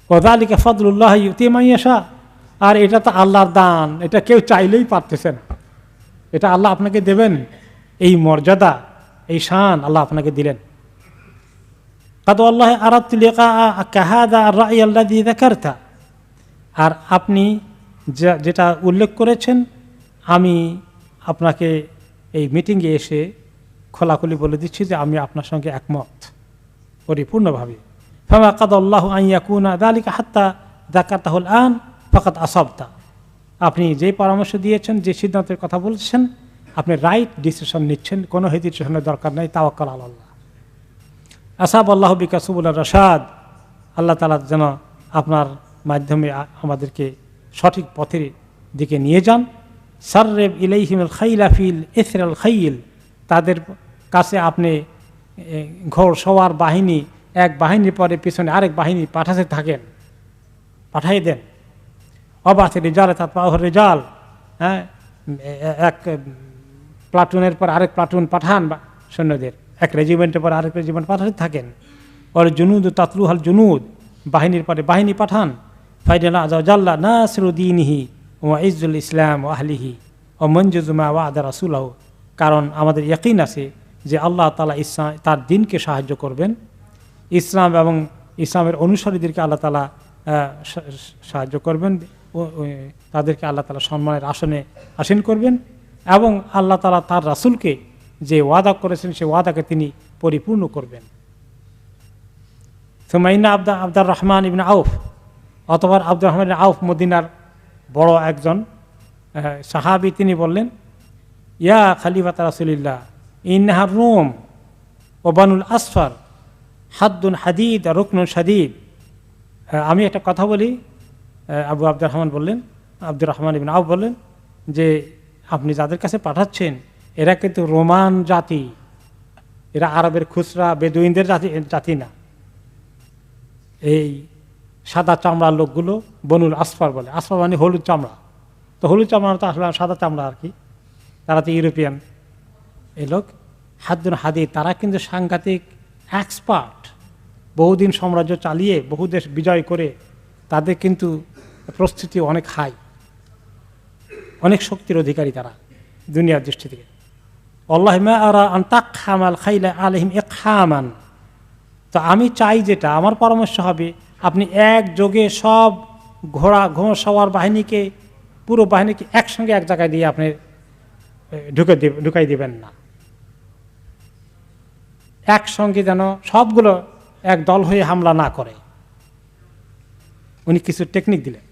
ওয়াযালিকা ফাদলুল্লাহি ইউতি মান ইয়াশা। আর এটা তো আল্লাহর দান, এটা কেউ চাইলেই পারতেছে না। এটা আল্লাহ আপনাকে দেবেন, এই মর্যাদা এই শান আল্লাহ আপনাকে দিলেন। কাদ আল্লাহ আরাদতু লিকা কাহাদা আর-রা'ই আল্লাযী যাকারতা। আর আপনি যেটা উল্লেখ করেছেন, আমি আপনাকে এই মিটিংয়ে এসে খোলাখুলি বলে দিচ্ছি যে আমি আপনার সঙ্গে একমত পরিপূর্ণভাবে। ফামা কাদাল্লাহু আন ইয়াকুনা যালিকা হাত্তা যাকারতাহুল আন ফাকাদ আসাবতা। আপনি যে পরামর্শ দিয়েছেন, যে সিদ্ধান্তের কথা বলছেন, আপনি রাইট ডিসিশন নিচ্ছেন, কোনো হেজিটেশনের দরকার নেই। তাওয়াক্কাল আলাল্লাহ। আসাব আল্লাহ বিকা সুবুলার রাশাদ। আল্লাহ তাআলা যেন আপনার মাধ্যমে আমাদেরকে সঠিক পথের দিকে নিয়ে যান। সাররেব ইলাইহিমুল খাইলা ফিল ইসরাল খাইল। তাদের কাছে আপনি ঘোড় সওয়ার বাহিনী, এক বাহিনীর পরে পিছনে আরেক বাহিনী পাঠাতে থাকেন, পাঠাই দেন। অবাথে রেজাল তাৎপাহর রেজাল, এক প্লাটুনের পর আরেক প্লাটুন পাঠান সৈন্যদের, এক রেজিমেন্টের পর আরেক রেজিমেন্ট পাঠাতে থাকেন। ওর জুনুদ তাতলুহাল জুনুদ, বাহিনীর পরে বাহিনী পাঠান। ফাইনাল আজাল্লাহ নাসরুদ্দিনহি ওয়া ইজ্জুল ইসলাম ও আহলিহি ও মঞ্জুজুমা ওয়াদা রাসূলহু। কারণ আমাদের ইয়াকিন আছে যে আল্লাহ তাআলা ইসলাম তার দিনকে সাহায্য করবেন, ইসলাম এবং ইসলামের অনুসারীদেরকে আল্লাহ তাআলা সাহায্য করবেন, তাদেরকে আল্লাহ তাআলা সম্মানের আসনে আসীন করবেন, এবং আল্লাহ তাআলা তার রাসূলকে যে ওয়াদা করেছেন সে ওয়াদাকে তিনি পরিপূর্ণ করবেন। সুমাইনা আব্দুর রহমান ইবনে আউফ, অথবা আব্দুর রহমান ইবনে আউফ মদিনার বড় একজন সাহাবী, তিনি বললেন, ইয়া খলিফাত রাসূলিল্লাহ ইন্নাহার রুম ও বানুল আসফার হাদ্দুন হাদিদ রুকনুন শাদীদ। আমি একটা কথা বলি। আব্দুর রহমান ইবনে আউফ বললেন যে আপনি যাদের কাছে পাঠাচ্ছেন এরা কিন্তু রোমান জাতি, এরা আরবের খুচরা বেদুইনদের জাতি না। এই সাদা চামড়ার লোকগুলো বনুল আসফার বলে। আসফার মানে হলুদ চামড়া। তো হলুদ চামড়া তো আসলে সাদা চামড়া আর কি, তারা তো ইউরোপিয়ান এই লোক। হাদ্দুন হাদিদ, তারা কিন্তু সাংঘাতিক এক্সপার্ট, বহুদিন সাম্রাজ্য চালিয়ে বহু দেশ বিজয় করে তাদের কিন্তু প্রস্তুতি অনেক হাই, অনেক শক্তির অধিকারী তারা দুনিয়ার দৃষ্টি থেকে। আল্লাহ মা আরা আন তাকহামাল খাইলা আলাইহিম ইকহামান। তো আমি চাই, যেটা আমার পরামর্শ হবে, আপনি একযোগে সব ঘোড় সওয়ার বাহিনীকে, পুরো বাহিনীকে একসঙ্গে এক জায়গায় দিয়ে আপনি ঢুকাই দিবেন না। একসঙ্গে যেন সবগুলো এক দল হয়ে হামলা না করে। উনি কিছু টেকনিক দিলেন।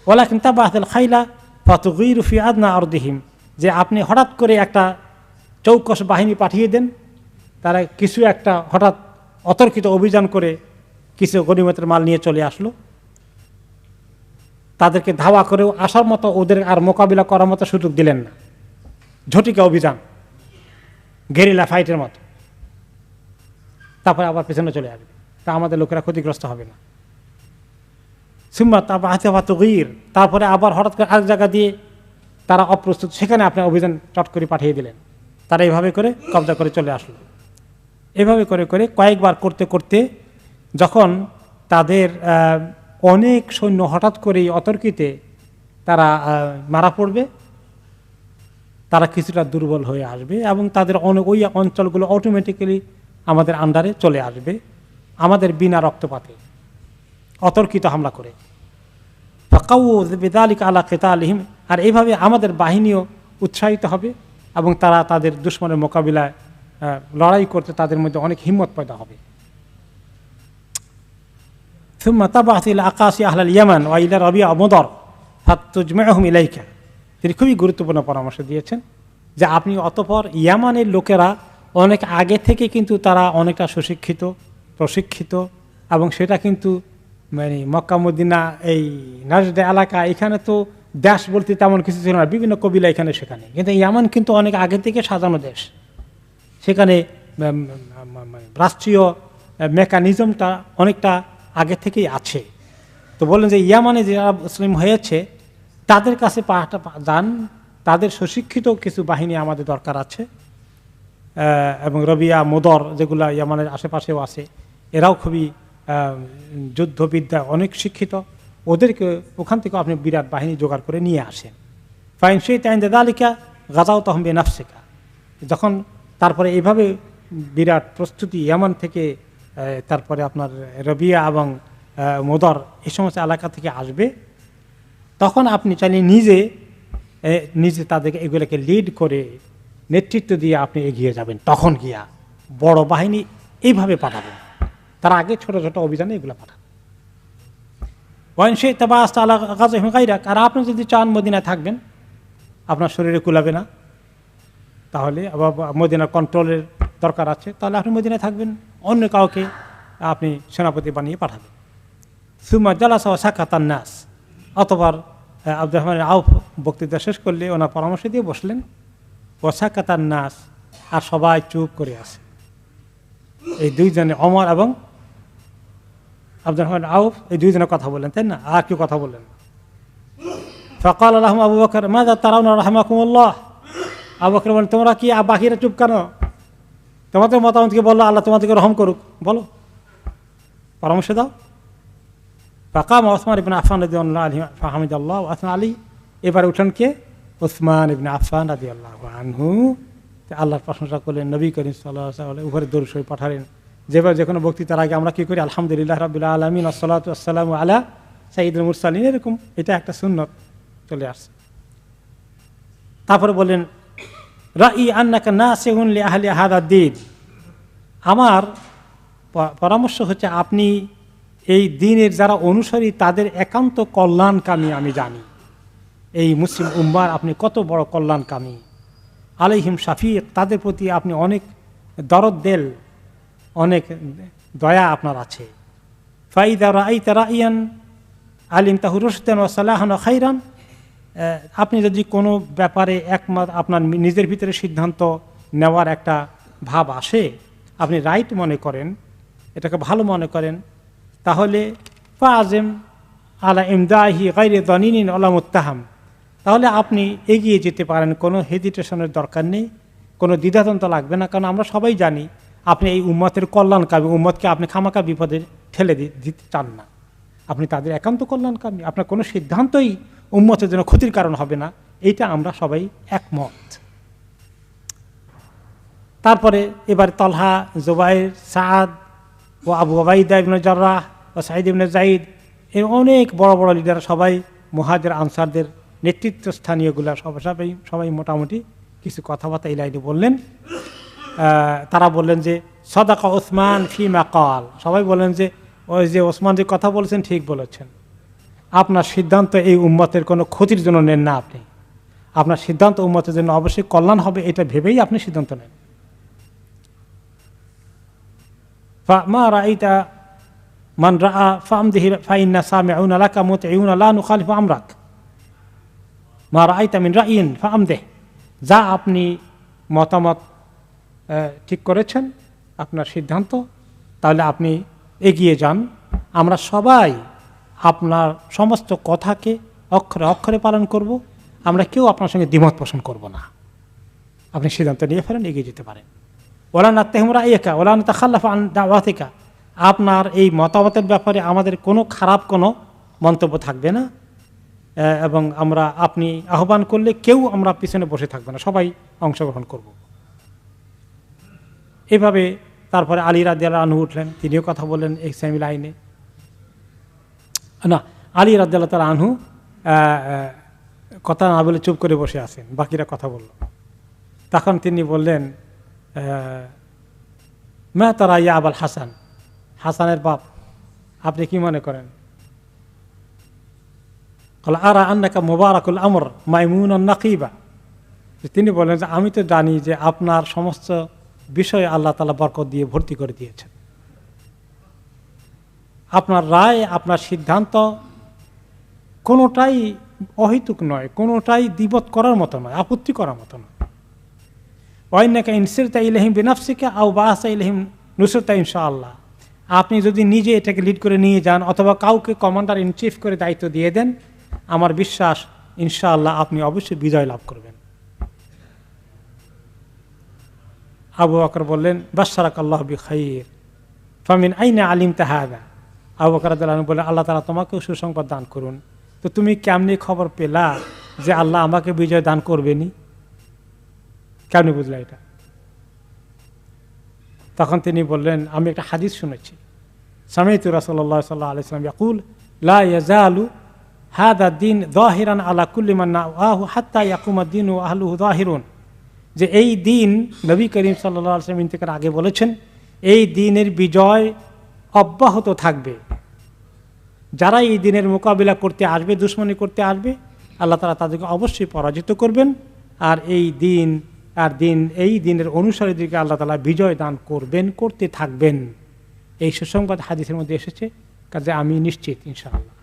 ওয়ালাকিন তাবাহাল খাইলা ফাতুগীরু ফি আদনা আরদিহিম, যে আপনি হঠাৎ করে একটা চৌকস বাহিনী পাঠিয়ে দেন, তারা কিছু একটা হঠাৎ অতর্কিত অভিযান করে কিছু গনিমতের মাল নিয়ে চলে আসলো, তাদেরকে ধাওয়া করেও আসার মতো ওদের আর মোকাবিলা করার মতো সুযোগ দিলেন না। ঝটিকা অভিযান, গেরিলা ফাইটের মতো, তারপরে আবার পেছনে চলে আসবে, তা আমাদের লোকেরা ক্ষতিগ্রস্ত হবে না। সুম্মা তাবাহাতুগীর, তারপরে আবার হঠাৎ করে আরেক জায়গা দিয়ে তারা অপ্রস্তুত, সেখানে আপনি অভিযান চট করে পাঠিয়ে দিলেন। তারা এইভাবে করে কবজা করে চলে আসলো। এভাবে করে করে কয়েকবার করতে করতে যখন তাদের অনেক সৈন্য হঠাৎ করেই অতর্কিতে তারা মারা পড়বে, তারা কিছুটা দুর্বল হয়ে আসবে এবং তাদের ওই অঞ্চলগুলো অটোমেটিক্যালি আমাদের আন্ডারে চলে আসবে, আমাদের বিনা রক্তপাতে অতর্কিত হামলা করে। ফাকাউ বিযালিকা আলা কিতালিহিম, আর এইভাবে আমাদের বাহিনীও উৎসাহিত হবে এবং তারা তাদের দুশমনের মোকাবিলায় লড়াই করতে তাদের মধ্যে অনেক হিম্মত পয়দা হবে। সুম্মা তাবআত ইলা আকাশি আহলাল ইয়ামান ওয়া ইলা রাবিয়া মুদর ফাতুজমিউহুম ইলাইকা। তিনি খুবই গুরুত্বপূর্ণ পরামর্শ দিয়েছেন যে আপনি অতঃপর ইয়ামানের লোকেরা অনেক আগে থেকে কিন্তু তারা অনেকটা সুশিক্ষিত, প্রশিক্ষিত, এবং সেটা কিন্তু মানে মক্কা মদিনা এই নাজদ এলাকা, এখানে তো দেশ বলতে তেমন কিছু ছিল না, বিভিন্ন কবিলা এখানে সেখানে, কিন্তু ইয়ামান কিন্তু অনেক আগে থেকে সাজানো দেশ। সেখানে রাষ্ট্রীয় মেকানিজমটা অনেকটা আগে থেকেই আছে। তো বললেন যে ইয়ামানে যারা মুসলিম হয়েছে তাদের কাছে যান, তাদের সুশিক্ষিত কিছু বাহিনী আমাদের দরকার আছে, এবং রবিয়া মুদর যেগুলো ইয়ামানের আশেপাশেও আছে, এরাও খুবই যুদ্ধবিদ্যা অনেক শিক্ষিত, ওদেরকে ওখান থেকে আপনি বিরাট বাহিনী জোগাড় করে নিয়ে আসেন। ফাইন সেই তাইন দালিকা গাজাও তহম বেনাফসিকা। যখন তারপরে এইভাবে বিরাট প্রস্তুতি ইয়ামান থেকে, তারপরে আপনার রবিয়া এবং মুদর এই সমস্ত এলাকা থেকে আসবে, তখন আপনি চাইলে নিজে তাদেরকে এগুলোকে লিড করে নেতৃত্ব দিয়ে আপনি এগিয়ে যাবেন। তখন গিয়া বড় বাহিনী এইভাবে পাঠাবেন, তার আগে ছোট ছোট অভিযানে এগুলো পাঠাবেন। ওয়াইন সেই তবা আস্তা আলা গাজা গাইরাক। আর আপনি যদি চান মদিনায় থাকবেন, আপনার শরীরে কুলাবে না, তাহলে আবার মদিনার কন্ট্রোলের দরকার আছে, তাহলে আপনি মদিনায় থাকবেন, অন্য কাউকে আপনি সেনাপতি বানিয়ে পাঠাবেন। সুম্মা জালাসা ওয়া সাকাতান নাস। অতঃপর আব্দুর রহমান আউফ বক্তৃতা শেষ করলে ওনার পরামর্শ দিয়ে বসলেন। ওয়া সাকাতান নাস, আর সবাই চুপ করে আছে। এই দুইজনে, ওমর এবং আব্দুর রহমান আউফ, এই দুইজনে কথা বললেন, তাই না? আর কেউ কথা বললেন না। ফাকাল লাহুম আবু বকর মাযা তারাউনা রাহমাকুমুল্লাহ। আবু বকর বলেন, তোমরা কি বাকিরা চুপ কেন? তোমাদের মতামতকে বললো, আল্লাহ তোমাদেরকে রহম করুক, বলো, পরামর্শ দাও। ফাকাম ওসমান ইবনে আফফান রাদিয়াল্লাহু আনহু ফাহামিদাল্লাহ ওয়া আসনা আলী। এবার উঠলেন কে? ওসমান ইবনে আফফান রাদিয়াল্লাহু আনহু। আল্লাহর প্রশংসা করলেন, নবী করিম সাল্লাল্লাহু আলাইহি ওয়াসাল্লাম উপরে দরুদ শরীফ পাঠালেন। যেভাবে যে কোনো বক্তৃতার আগে আমরা কি করি, আলহামদুলিল্লাহ রাব্বিল আলামিন ওয়াসসালাতু ওয়াসসালামু আলা সাইয়্যিদুল মুরসালিন, এরকম এটা একটা সুন্নত চলে আসছে। তারপরে বললেন, রাই আন্নাকা নাসিহুন লি আহলি হাদা দ্বীন। আমার পরামর্শ হচ্ছে আপনি এই দ্বীনের যারা অনুসারী তাদের একান্ত কল্যাণকামী আমি জানি। এই মুসলিম উম্মার আপনি কত বড় কল্যাণকামী। আলাইহিম শাফিক, তাদের প্রতি আপনি অনেক দরদ দেল, অনেক দয়া আপনার আছে। ফাইদা রাআইতা রাইয়ান আলিমতাহু রুশদান ওয়া সালাহান ওয়া খাইরান। আপনি যদি কোনো ব্যাপারে একমাত্র আপনার নিজের ভিতরে সিদ্ধান্ত নেওয়ার একটা ভাব আসে, আপনি রাইট মনে করেন, এটাকে ভালো মনে করেন, তাহলে ফাআজিম আলা ইমদাহি গায়রি দানিনিন ওয়ালা মুত্তাহাম। তাহলে আপনি এগিয়ে যেতে পারেন, কোনো হেজিটেশনের দরকার নেই, কোনো দ্বিধাদ্বন্দ্ব লাগবে না। কারণ আমরা সবাই জানি আপনি এই উম্মতের কল্যাণকামী, উম্মতকে আপনি খামাকা বিপদে ঠেলে দিতে চান না, আপনি তাদের একান্ত কল্যাণকামী, আপনার কোনো সিদ্ধান্তই উম্মতের জন্য ক্ষতির কারণ হবে না, এইটা আমরা সবাই একমত। তারপরে এবার তালহা, জুবাইর, সাদ ও আবু উবাইদা ইবনে জাররাহ ও সাঈদ ইবনে যায়েদ, এর অনেক বড় বড় লিডার, সবাই মুহাজির আনসারদের নেতৃত্বস্থানীয়গুলা সবাই মোটামুটি কিছু কথাবার্তা এই লাইনে বললেন। তারা বললেন যে সাদাকা ওসমান ফিমা ক্বাল। সবাই বললেন যে ওই যে ওসমান যে কথা বলেছেন ঠিক বলেছেন, আপনার সিদ্ধান্ত এই উম্মতের কোনো ক্ষতির জন্য নেন না, আপনি আপনার সিদ্ধান্ত উম্মতের জন্য অবশ্যই কল্যাণ হবে, এটা ভেবেই আপনি সিদ্ধান্ত নেন। মা রাআইতা মান রাআ ফামদিহি ফাইন্না সামিউনা লাকা মুতিউনা লা নুখালিফু আমরাক। মা রাআইতা মিন রাইন ফামদিহ। যা আপনি মতামত ঠিক করেছেন, আপনার সিদ্ধান্ত, তাহলে আপনি এগিয়ে যান, আমরা সবাই আপনার সমস্ত কথাকে অক্ষরে অক্ষরে পালন করব, আমরা কেউ আপনার সঙ্গে দ্বিমত পোষণ করব না। আপনি সিদ্ধান্ত নিয়ে ফেলেন, এগিয়ে যেতে পারেন। ওলা নাত্তাহিমু রাইয়াকা ওলা নাতাখাল্লাফু আন দাওয়াতিকা। আপনার এই মতামতের ব্যাপারে আমাদের কোনো খারাপ কোনো মন্তব্য থাকবে না, এবং আমরা আপনি আহ্বান করলে কেউ আমরা পিছনে বসে থাকবে না, সবাই অংশগ্রহণ করব। এভাবে তারপরে আলী রাদিয়াল্লাহু আনহু উঠলেন, তিনিও কথা বললেন এই সেমি লাইনে। না, আলী রাদিয়াল্লাহু তাআলা আনহু কথা না বলে চুপ করে বসে আছেন, বাকিরা কথা বলল। তখন তিনি বললেন, মা তারা ইয়া আবুল হাসান, হাসানের বাপ, আপনি কি মনে করেন? আরা আন্নাকা মুবারাকুল আমর মাইমুনান নাকিবা, তিনি বলেন যে আমি তো জানি যে আপনার সমস্ত বিষয়ে আল্লাহ তাআলা বরকত দিয়ে ভর্তি করে দিয়েছেন। আপনার রায়, আপনার সিদ্ধান্ত কোনোটাই অহেতুক নয়, কোনোটাই দ্বিমত করার মতো নয়, আপত্তি করার মতো নয়। ওয়াইন্নাকা ইনসিরতা ইলাইহিম বিনাফসিকা আও বাআসা ইলাইহিম নুসরাতা ইনশাআল্লাহ, আপনি যদি নিজে এটাকে লিড করে নিয়ে যান অথবা কাউকে কমান্ডার ইন চিফ করে দায়িত্ব দিয়ে দেন, আমার বিশ্বাস ইনশাআল্লাহ আপনি অবশ্যই বিজয় লাভ করবেন। আবু বকর বললেন বাশশারাকাল্লাহু বিখাইর ফামিন আইনা আলিমতা হাযা। আবু বকর রাদিয়াল্লাহু আনহু বললেন আল্লাহ তাআলা তোমাকেও সুসংবাদ দান করুন, তো তুমি কেমনি খবর পেলা যে আল্লাহ আমাকে বিজয় দান করবেনি? কেমনি বুঝলা এটা? তখন তিনি বললেন আমি একটা হাদিস শুনেছি, সামি'তু রাসূলুল্লাহ সাল্লাল্লাহু আলাইহি ওয়াসাল্লাম ইয়াকুল লা ইয়াজালু হাদা দ্বীন যাহিরান আলা কুল্লি মান নাআহু হাত্তা ইয়াকুমা দ্বীনু ওয়া আহলুহু যাহিরুন, যে এই দিন নবী করিম সাল্লাল্লাহু আলাইহি ওয়াসাল্লাম ইন্তেকালের আগে বলেছেন এই দিনের বিজয় অব্যাহত থাকবে। যারা এই দিনের মোকাবিলা করতে আসবে, দুশমনি করতে আসবে, আল্লাহ তাআলা তাদেরকে অবশ্যই পরাজিত করবেন। আর এই দিনের অনুসারীদেরকে আল্লাহ তাআলা বিজয় দান করবেন, করতে থাকবেন। এই সুসংবাদ হাদিসের মধ্যে এসেছে, কাজে আমি নিশ্চিত ইনশাআল্লাহ।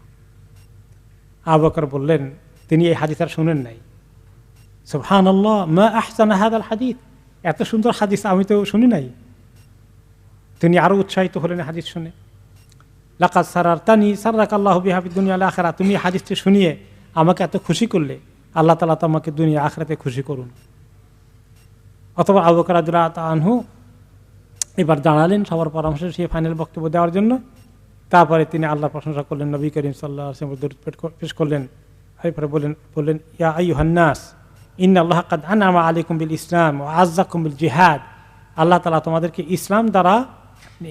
আবু বকর বললেন তিনি এই হাদিস আর শুনেন নাই। সুবহানাল্লাহ, মা আহসানা হাযাল হাদিস, এত সুন্দর হাদিস আমি তো শুনি নাই। তিনি আরো উৎসাহিত হলেন হাদিস শুনে। লাকাদ সারারতানি সাররাকাল্লাহু বিহা ফিদ দুনিয়া ওয়াল আখিরাহ, তুমি হাদিসটি শুনিয়ে আমাকে এত খুশি করলে, আল্লাহ তাআলা তোমাকে দুনিয়া আখিরাতে খুশি করুন। অথবা আবু বকর রাদিয়াল্লাহু তাআলা আনহু এবার জানালেন সবার পরামর্শ সে ফাইনাল বক্তব্য দেওয়ার জন্য। তারপরে তিনি আল্লাহর প্রশংসা করলেন, নবী করিম সাল্লাল্লাহু আলাইহি ওয়াসাল্লাম দরুদ পেশ করলেন। এরপরে বললেন ইয়া আইয়ুহান নাস ইন্নাল্লাহা কাদ আনআমা আলাইকুম বিল ইসলাম ওয়া আযযাকুম বিল জিহাদ, আল্লাহ তাআলা তোমাদেরকে ইসলাম দ্বারা,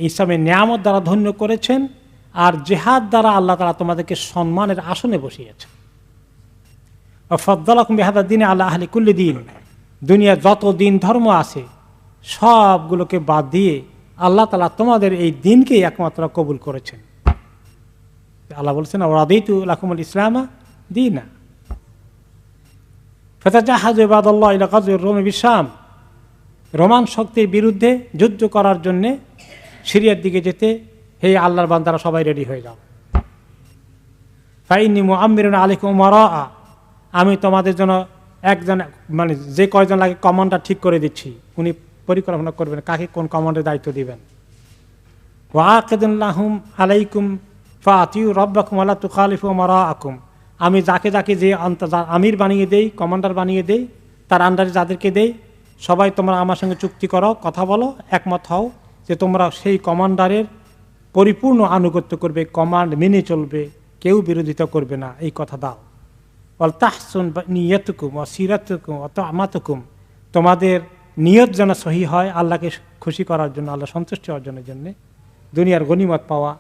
ইসলামের নিয়ামত দ্বারা ধন্য করেছেন, আর জিহাদ দ্বারা আল্লাহ তাআলা তোমাদেরকে সম্মানের আসনে বসিয়েছেন। ওয়া ফাদ্দালাকুম বিহাদা দ্বীন আলা আহলি কুল্লি দ্বীন, দুনিয়ার যত দিন ধর্ম আছে সবগুলোকে বাদ দিয়ে আল্লাহ তাআলা তোমাদের এই দিনকেই একমাত্র কবুল করেছেন। আল্লাহ বলছেন ওয়ারাদিতু লাকুমুল ইসলামা দীনা ফাতাজাহাজু ইবাদাল্লাহ ইলা গাযওয়ির রূম বিশাম, রোমান শক্তির বিরুদ্ধে যুদ্ধ করার জন্য সিরিয়ার দিকে যেতে হে আল্লাহর বান্দারা সবাই রেডি হয়ে যাও। ফাইন্নী মুআম্মিরুন আলাইকুম উমারা, আমি তোমাদের জন্য একজন মানে যে কয়জন লাগে কমান্ডার ঠিক করে দিচ্ছি, উনি পরিকল্পনা করবেন কাকে কোন কমান্ডের দায়িত্ব দিবেন। ওয়া আকিদুন লাহুম আলাইকুম ফাতিউ রাব্বাকুম ওয়া লা তুখালিফু উমারাআকুম, আমি যাকে যাকে যে আমির বানিয়ে দেই, কমান্ডার বানিয়ে দেই, তার আন্ডারে যাদেরকে দেই, সবাই তোমরা আমার সঙ্গে চুক্তি করো, কথা বলো, একমত হও যে তোমরা সেই কমান্ডারের পরিপূর্ণ আনুগত্য করবে, কমান্ড মেনে চলবে, কেউ বিরোধিতা করবে না, এই কথা দাও। ওয়াল তাহসুন নিয়াতুকুম ওয়া সিরাতুকুম ওয়া তা'মাতুকুম, তোমাদের নিয়ত যেন সহি হয় আল্লাহকে খুশি করার জন্য, আল্লাহ সন্তুষ্টি অর্জনের জন্য, দুনিয়ার গনিমত পাওয়া,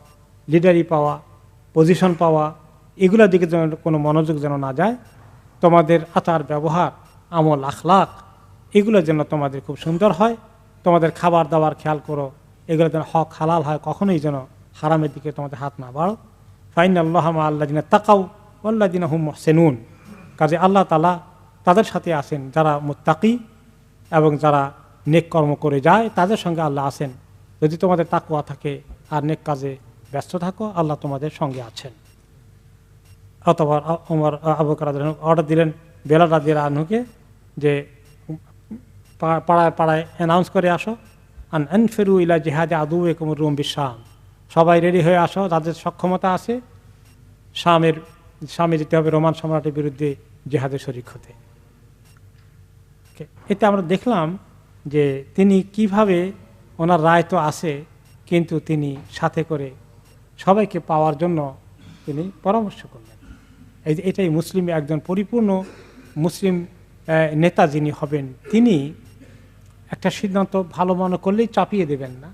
লিডারি পাওয়া, পজিশন পাওয়া, এগুলোর দিকে যেন কোনো মনোযোগ যেন না যায়। তোমাদের আচার ব্যবহার, আমল, আখলাক, এগুলো যেন তোমাদের খুব সুন্দর হয়। তোমাদের খাবার দাবার খেয়াল করো, এগুলো যেন হক হালাল হয়, কখনোই যেন হারামের দিকে তোমাদের হাত না বাড়ো। ফাইনাল্লাহা মা আল্লাযিনা তাকাউ ওয়াল্লাযিনা হুম মুহসিনুন, কাজে আল্লাহ তাআলা তাদের সাথে আছেন যারা মুত্তাকি এবং যারা নেক কর্ম করে যায়, তাদের সঙ্গে আল্লাহ আছেন। যদি তোমাদের তাকওয়া থাকে আর নেক কাজে ব্যস্ত থাকো, আল্লাহ তোমাদের সঙ্গে আছেন। অতঃপর ওমর আবু বকর রাদিয়াল্লাহু আনহু অর্ডার দিলেন বেলাল রাদিয়াল্লাহু আনহুকে যে পাড়ায় পাড়ায় অ্যানাউন্স করে আসো, আনফিরু ইলা জিহাদে আদুওয়াকুম রুম বিশাম, সবাই রেডি হয়ে আসো, যাদের সক্ষমতা আছে শামে যেতে হবে রোমান সম্রাটের বিরুদ্ধে জিহাদে শরীক হতে। এতে আমরা দেখলাম যে তিনি কিভাবে, ওনার রায় তো আছে, কিন্তু তিনি সাথে করে সবাইকে পাওয়ার জন্য তিনি পরামর্শ করলেন। এটাই মুসলিম, একজন পরিপূর্ণ মুসলিম নেতা যিনি হবেন, তিনি একটা সিদ্ধান্ত ভালো মনে করলেই চাপিয়ে দেবেন না,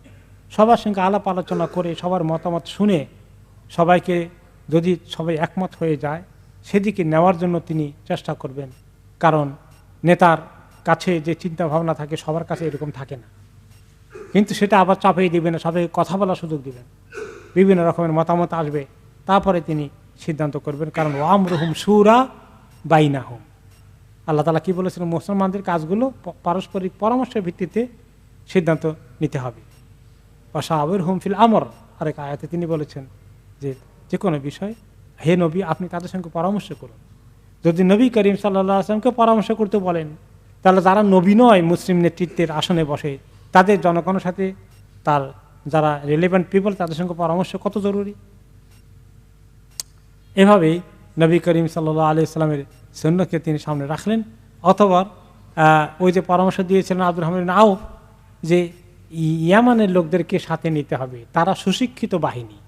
সবার সঙ্গে আলাপ আলোচনা করে সবার মতামত শুনে সবাইকে যদি সবাই একমত হয়ে যায় সেদিকে নেওয়ার জন্য তিনি চেষ্টা করবেন। কারণ নেতার কাছে যে চিন্তা ভাবনা থাকে সবার কাছে এরকম থাকে না, কিন্তু সেটা আবার চাপিয়ে দিবেন না, সবাইকে কথা বলার সুযোগ দিবেন। বিভিন্ন রকমের মতামত আসবে, তারপরে তিনি সিদ্ধান্ত করবেন। কারণ ওয়ামরুহুম শুরা বাইনাহুম, আল্লাহ তাআলা কি বলেছেন, মুসলমানদের কাজগুলো পারস্পরিক পরামর্শের ভিত্তিতে সিদ্ধান্ত নিতে হবে। ওয়াশাওিরহুম ফিল আমর, আরেক আয়াতে তিনি বলেছেন যে যে কোনো বিষয় হে নবী আপনি তাদের সঙ্গে পরামর্শ করুন। যদি নবী করিম সাল্লাল্লাহু আলাইহি ওয়াসাল্লামকে পরামর্শ করতে বলেন, তাহলে যারা নবী নয় মুসলিম নেতৃত্বের আসনে বসে তাদের জনগণের সাথে তার যারা রিলেভেন্ট পিপল তাদের সঙ্গে পরামর্শ কত জরুরি। এভাবেই নবী করিম সাল্লাল্লাহু আলাইহি ওয়াসাল্লামের সুন্নতকে তিনি সামনে রাখলেন। অথবা ওই যে পরামর্শ দিয়েছিলেন আব্দুর রহমান ইবনে আউফ যে ইয়ামানের লোকদেরকে সাথে নিতে হবে, তারা সুশিক্ষিত বাহিনী,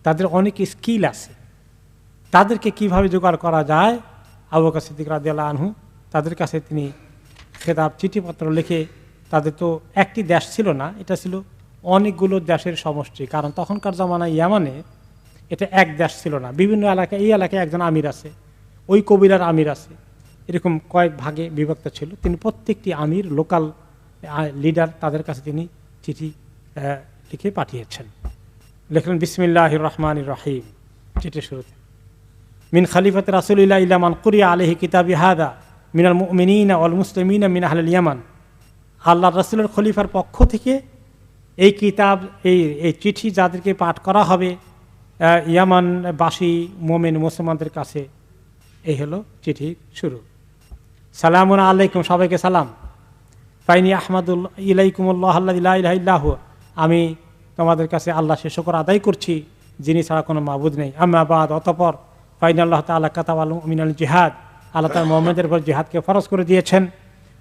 তাদের অনেক স্কিল আছে, তাদেরকে কিভাবে জোগাড় করা যায়। আবু বকর সিদ্দিক রাদিয়াল্লাহু আনহু তাদের কাছে তিনি খেতাব চিঠিপত্র লিখে, তাদের তো একটি দেশ ছিল না, এটা ছিল অনেকগুলো দেশের সমষ্টি। কারণ তখনকার জামানায় ইয়ামানে এটা এক দেশ ছিল না, বিভিন্ন এলাকায়, এই এলাকায় একজন আমির আছে, ওই কবিরার আমির আছে, এরকম কয়েক ভাগে বিভক্ত ছিল। তিনি প্রত্যেকটি আমির, লোকাল লিডার, তাদের কাছে তিনি চিঠি লিখে পাঠিয়েছেন। লিখলেন বিসমিল্লাহির রহমানির রহিম, চিঠির শুরুতে মিন খলিফাত রাসূলিল্লাহ ইলা মান কুরিয়া আলাইহি কিতাবি হাদা মিনাল মুমিনিনা ওয়াল মুসলিমিনা মিন আহলিল ইয়ামান। আল্লাহর রাসূলের খলিফার পক্ষ থেকে এই কিতাব, এই চিঠি যাদেরকে পাঠ করা হবে ইয়ামানবাসী মুমিন মুসলমানদের কাছে, এই হলো চিঠি শুরু। সালামুন আলাইকুম, সবাইকে সালাম। ফাইনি আহমাদুল ইলাইকুমুল্লাহ আল্লাযী লা ইলাহা ইল্লা হু, আমি তোমাদের কাছে আল্লাহ সে শুকর আদায় করছি যিনি ছাড়া কোনো মাবুদ নেই। আম্মা বাদ, অতঃপর ফাইন আল্লাহ তাআলা কাতাবাল মুমিনাল জিহাদ, আল্লাহ তাআলা মুমিনদের উপর জিহাদকে ফরজ করে দিয়েছেন।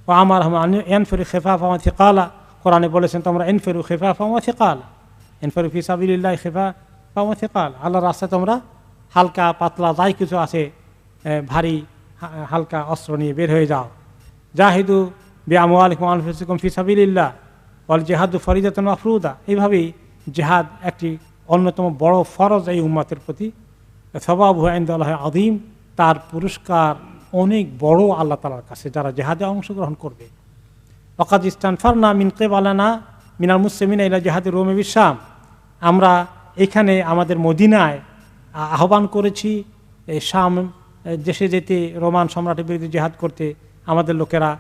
ও আমার এনফিরু খিফাফা ওয়া থিকালা, কোরআনে বলেছেন তোমরা এনফিরু খিফাফা ওয়া থিকালা, এনফিরু ফি সাবিলিল্লাহ খিফাফা ওয়া থিকালা, আল্লাহর রাস্তায় তোমরা হালকা পাতলা যাই কিছু আছে ভারী হালকা অস্ত্র নিয়ে বের হয়ে যাও। জাহিদু বিআমওয়ালিকুম ওয়া আনফুসিকুম ফি সাবিলিল্লাহ ওয়াল জিহাদু ফরিদাতুন মাফরুদা, এইভাবেই জিহাদ একটি অন্যতম বড় ফরজ এই উম্মতের প্রতি। সওয়াবুহু ইনদাল্লাহি আযীম, তার পুরস্কার অনেক বড় আল্লাহ তাআলার কাছে যারা জিহাদে অংশগ্রহণ করবে। ওয়াকাদ ইস্তানফারনা মিন কিবালানা মিনাল মুসলিমিনা ইলা জিহাদি রুমি বিশ-শাম, আমরা এখানে আমাদের মদিনায় আহ্বান করেছি শাম দেশে যেতে, রোমান সম্রাটের বিরুদ্ধে জিহাদ করতে আমাদের লোকেরা।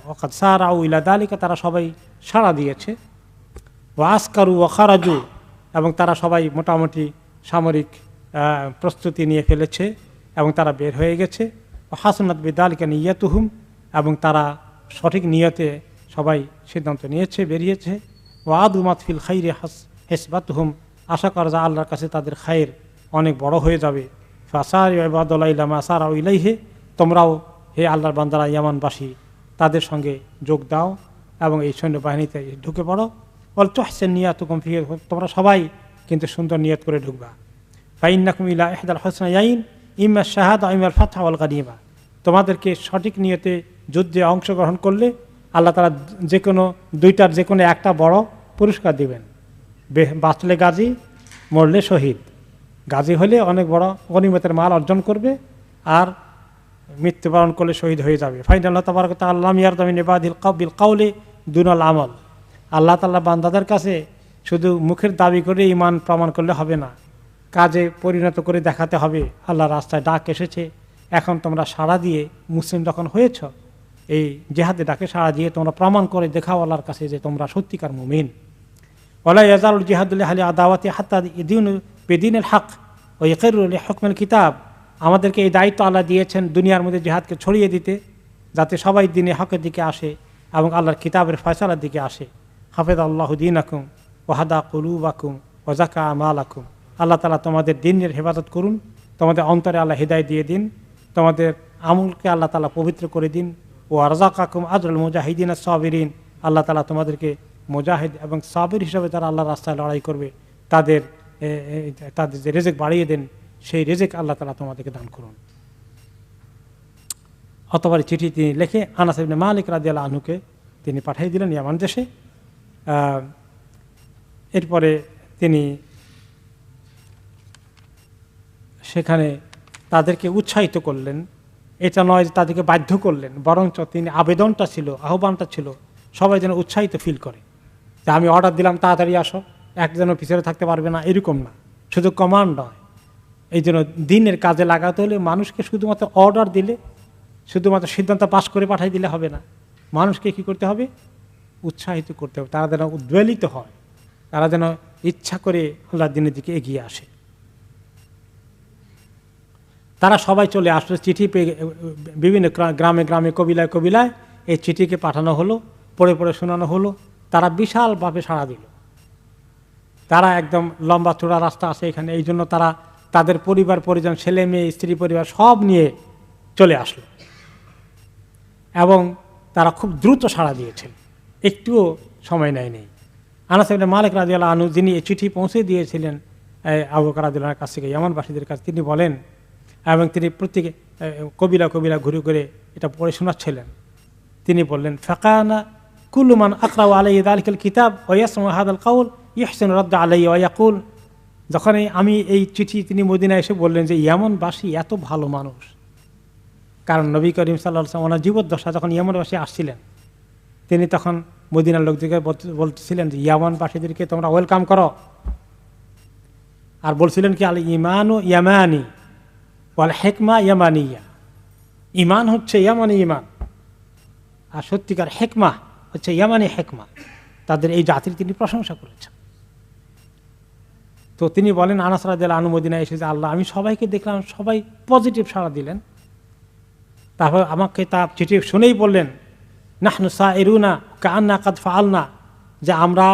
ওয়াকাদ সারাউ ইলা যালিকা, তারা সবাই সাড়া দিয়েছে। ওয়া আসকারু ওয়া খারাজু, এবং তারা সবাই মোটামুটি সামরিক প্রস্তুতি নিয়ে ফেলেছে এবং তারা বের হয়ে গেছে। হাসনাত বিযালিকা নিয়াতুহুম, এবং তারা সঠিক নিয়তে সবাই সিদ্ধান্ত নিয়েছে, বেরিয়েছে। ওয়াদুমাত ফিল খাইরি হিসবাতুহুম, আশা করা যায় আল্লাহর কাছে তাদের খায়ের অনেক বড় হয়ে যাবে। ফাসারি ইবাদুল্লাহ ইলা মা সারাউ ইলাইহি, তোমরাও হে আল্লাহর বান্দারা ইয়ামানবাসী তাদের সঙ্গে যোগ দাও এবং এই সৈন্যবাহিনীতে ঢুকে পড়ো। ওয়াল তুহসিন নিয়াতুকুম ফিহি, তোমরা সবাই কিন্তু সুন্দর নিয়ত করে ঢুকবা। ফাইন্নাকুম ইলা ইহদাল হুসনাইয়াইন ইম্মা শাহাদা ইম্মা আল ফাতহা ওয়াল গানিমা, তোমাদেরকে সঠিক নিয়তে যুদ্ধে অংশগ্রহণ করলে আল্লাহ তাআলা যে কোনো দুইটার যে কোনো একটা বড় পুরস্কার দিবেন। বাঁচলে গাজী, মরলে শহীদ। গাজী হলে অনেক বড় গনিমতের মাল অর্জন করবে, আর মৃত্যুবরণ করলে শহীদ হয়ে যাবে। ফাইন আল্লাহ তাবারাক তাআলা লাম ইয়ারদা মিন ইবাদিল কাউলি দুনাল আমল, আল্লাহ তাআলা বান্দাদের কাছে শুধু মুখের দাবি করে ঈমান প্রমাণ করলে হবে না, কাজে পরিণত করে দেখাতে হবে। আল্লাহর রাস্তায় ডাক এসেছে, এখন তোমরা সাড়া দিয়ে মুসলিম যখন হয়েছ, এই জিহাদে ডাকে সাড়া দিয়ে তোমরা প্রমাণ করে দেখাও আল্লাহর কাছে যে তোমরা সত্যিকার মুমিন। ওয়ালা ইয়াজালুল জিহাদু লিআহলি আদাওয়াতি হাত্তা ইদিনু বিদিনিল হক ওয়া ইয়াকিরু লিহুকমিল কিতাব, আমাদেরকে এই দায়িত্ব আল্লাহ দিয়েছেন দুনিয়ার মধ্যে জিহাদকে ছড়িয়ে দিতে, যাতে সবাই দিনে হকের দিকে আসে এবং আল্লাহর কিতাবের ফয়সালার দিকে আসে। হাফিজাল্লাহু দীনাকুম ওয়া হাদা কুলুবাকুম ওয়া যাকা আমালাকুম, আল্লাহ তাআলা তোমাদের দ্বীনের হেফাজত করুন, তোমাদের অন্তরে আল্লাহ হিদায়াত দিয়ে দিন, তোমাদের আমলকে আল্লাহ তাআলা পবিত্র করে দিন। ও আরযাকাকুম আজরুল মুজাহিদিন আস-সাবিরিন, আল্লাহ তাআলা তোমাদেরকে মুজাহিদ এবং সাবির হিসাবে যারা আল্লাহর রাস্তায় লড়াই করবে তাদের যে রিজিক বাড়িয়ে দেন, সেই রিজিক আল্লাহ তাআলা তোমাদেরকে দান করুন। অতঃপর চিঠি তিনি লিখে আনাস ইবনে মালিক রাদিয়াল্লাহু আনহুকে তিনি পাঠিয়ে দিলেন ইয়ামান দেশে। এরপরে তিনি সেখানে তাদেরকে উৎসাহিত করলেন, এটা নয় যে তাদেরকে বাধ্য করলেন, বরঞ্চ তিনি আবেদনটা ছিল, আহ্বানটা ছিল সবাই যেন উৎসাহিত ফিল করে যে আমি অর্ডার দিলাম তাড়াতাড়ি আসো, একজনের পিছনে থাকতে পারবে না, এরকম না, শুধু কমান্ড নয়। এই জন্য দিনের কাজে লাগাতে হলে মানুষকে শুধুমাত্র অর্ডার দিলে, শুধুমাত্র সিদ্ধান্ত পাশ করে পাঠাই দিলে হবে না। মানুষকে কি করতে হবে? উৎসাহিত করতে হবে, তারা যেন উদ্বেলিত হয়, তারা যেন ইচ্ছা করে আল্লাহর দিনের দিকে এগিয়ে আসে। তারা সবাই চলে আসলো, চিঠি পেয়ে বিভিন্ন গ্রামে গ্রামে, কবিলায় কবিলায় এই চিঠিকে পাঠানো হলো, পড়ে পড়ে শোনানো হলো। তারা বিশালভাবে সাড়া দিল। তারা একদম লম্বা চূড়া রাস্তা আছে এখানে, এই জন্য তারা তাদের পরিবার পরিজন, ছেলে মেয়ে, স্ত্রী পরিবার সব নিয়ে চলে আসলো এবং তারা খুব দ্রুত সাড়া দিয়েছেন, একটুও সময় নেয়নি। আনাস ইবনে মালিক রাদিয়াল্লাহু আনহু, যিনি এই চিঠি পৌঁছে দিয়েছিলেন আবু বকর রাদিয়াল্লাহু আনহুর কাছ থেকে, ইয়ামানবাসীদের কাছে, তিনি বলেন, এবং তিনি প্রত্যেকে কবিলা কবিলা ঘুরে ঘুরে এটা পড়ে শোনাচ্ছিলেন। তিনি বললেন, ফাকানা কুল্লু মান আকরাউ আলাইহি যালিকাল কিতাব ওয়া ইয়াসমু হাযাল কাউল ইহসিনু রাদ্দ আলাইহি ওয়া ইয়াকুল। যখন আমি এই চিঠি, তিনি মদিনায় এসে বললেন যে ইয়ামানবাসী এত ভালো মানুষ, কারণ নবী করিম সাল্লাল্লাহু আলাইহি ওয়াসাল্লাম ওনার জীবদ্দশা যখন ইয়ামানবাসী আসছিলেন, তিনি তখন মদিনার লোকদেরকে বলতেছিলেন যে ইয়ামানবাসীদেরকে তোমরা ওয়েলকাম করো, আর বলছিলেন কি, আল ইমানু ইয়ামানি ওয়াল হিকমা ইয়ামানিয়া। ইমান হচ্ছে ইয়ামানি ইমান, আর সত্যিকার হেকমা হচ্ছে ইয়ামানি হেকমা। তাদের এই জাতির তিনি প্রশংসা করেছেন। তো তিনি বলেন, আনাস রাদিয়াল্লাহু আনহু মদিনায় এসে যে আল্লাহ, আমি সবাইকে দেখলাম, সবাই পজিটিভ সাড়া দিলেন। তারপর আমাকে তার চিঠি শুনেই বললেন, নাহনু সাইরুনা কান্না কাদ ফাআলনা, যে আমরা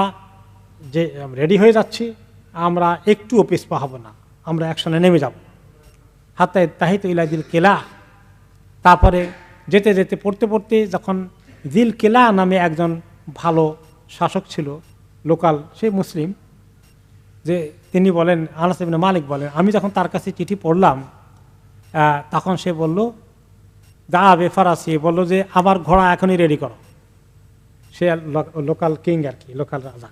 যে রেডি হয়ে যাচ্ছি, আমরা একটুও পিছপা হব না, আমরা অ্যাকশনে নেমে যাব। হাত্তা তাহিত ইলা দিল কেলা। তারপরে যেতে যেতে পড়তে পড়তে যখন দিল কেলা নামে একজন ভালো শাসক ছিল লোকাল, সে মুসলিম, যে তিনি বলেন, আনাস ইবনে মালিক বলেন, আমি যখন তার কাছে চিঠি পড়লাম, তখন সে বলল, দা বেফারাসি, বলল যে আমার ঘোড়া এখনই রেডি করো। সে লোকাল কিং আর কি, লোকাল রাজা,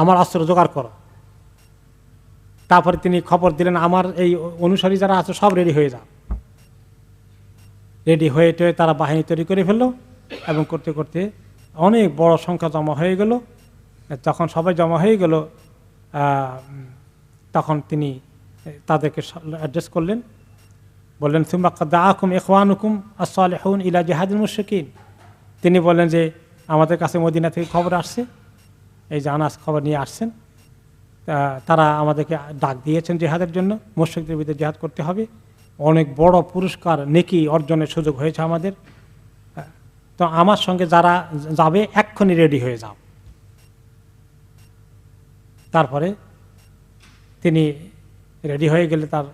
আমার অস্ত্র জোগাড় করো। তারপরে তিনি খবর দিলেন, আমার এই অনুসারী যারা আছে সব রেডি হয়ে যাও। রেডি হয়ে টয়ে তারা বাহিনী তৈরি করে ফেললো, এবং করতে করতে অনেক বড় সংখ্যা জমা হয়ে গেল। যখন সবাই জমা হয়ে গেল, তখন তিনি তাদেরকে অ্যাড্রেস করলেন, বললেন, সুম্মা ক্বাদ দাআকুম ইখওয়ানুকুম আস-সালিহুন ইলা জিহাদিল মুশরিকিন। তিনি বললেন যে আমাদের কাছে মদিনা থেকে খবর আসছে, এই যে আনাস খবর নিয়ে আসছেন, তারা আমাদেরকে ডাক দিয়েছেন জিহাদের জন্য, মুশরিকদের বিরুদ্ধে জিহাদ করতে হবে, অনেক বড় পুরস্কার নেকি অর্জনের সুযোগ হয়েছে আমাদের। তো আমার সঙ্গে যারা যাবে এক্ষুনি রেডি হয়ে যাও। তারপরে তিনি রেডি হয়ে গেলে তার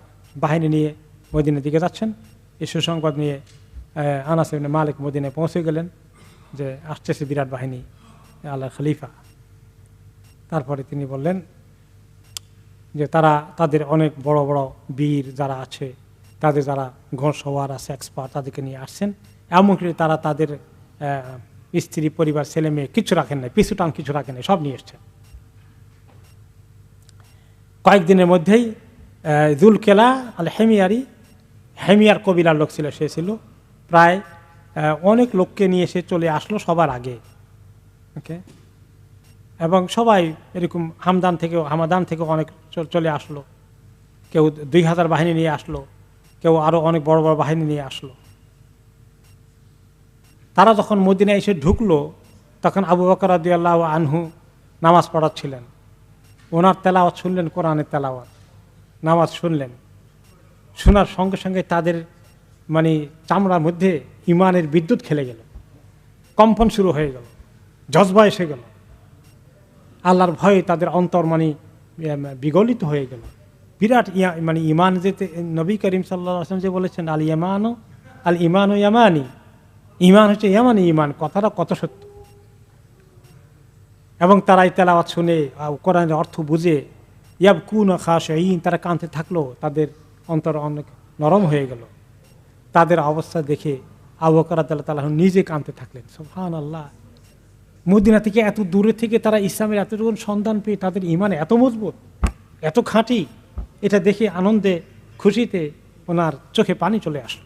বাহিনী নিয়ে মদিনার দিকে যাচ্ছেন। এই সুসংবাদ নিয়ে আনাস ইবনে মালিক মদিনায় পৌঁছে গেলেন যে আসতেছে বিরাট বাহিনী, আল্লাহর খলিফা। তারপরে তিনি বললেন যে তারা তাদের অনেক বড় বড় বীর যারা আছে, তাদের যারা ঘোড়সওয়ার আছে, এক্সপার্ট, তাদেরকে নিয়ে আসছেন। এমনকি তারা তাদের স্ত্রী পরিবার ছেলে মেয়ে কিছু রাখেন নাই, পিছু টান কিছু রাখেন নাই, সব নিয়ে এসছেন। কয়েকদিনের মধ্যেই যুলকেলা আল হেমিয়ারি, হেমিয়ার কবিলার লোক ছিল, সে ছিল প্রায় অনেক লোককে নিয়ে এসে চলে আসলো সবার আগে। ওকে, এবং সবাই এরকম হামাদান থেকেও অনেক চলে আসলো। কেউ 2000 বাহিনী নিয়ে আসলো, কেউ আরও অনেক বড় বড় বাহিনী নিয়ে আসলো। তারা যখন মদিনায় এসে ঢুকলো, তখন আবু বকর রাদিয়াল্লাহু আনহু নামাজ পড়াচ্ছিলেন। ওনার তেলাওয়াত শুনলেন, কোরআনের তেলাওয়াত, নামাজ শুনলেন। শোনার সঙ্গে সঙ্গে তাদের মানে চামড়ার মধ্যে ইমানের বিদ্যুৎ খেলে গেল, কম্পন শুরু হয়ে গেল, জজবা এসে গেল, আল্লাহর ভয়ে তাদের অন্তর মানে বিগলিত হয়ে গেল। বিরাট মানে ইমান, যেতে নবী করিম সাল্লাল্লাহু আলাইহি ওয়াসাল্লাম যে বলেছেন, আল ইমানু ইয়ামানি, ইমান হচ্ছে ইয়ামানি ইমান, কথাটা কত সত্য। এবং তারা এই তেলাওয়াত শুনে কোরআনের অর্থ বুঝে ইয়াবকুনা খাশিঈন, তারা কাঁদতে থাকলো, তাদের অন্তর অনেক নরম হয়ে গেল। তাদের অবস্থা দেখে আবু বকর রাদিয়াল্লাহু তাআলা নিজে কাঁদতে থাকলেন। সুবহানাল্লাহ, মদিনা থেকে এত দূরে থেকে তারা ইসলামের এতটুকু সন্ধান পেয়ে তাদের ইমান এত মজবুত, এত খাঁটি, এটা দেখে আনন্দে খুশিতে ওনার চোখে পানি চলে আসলো।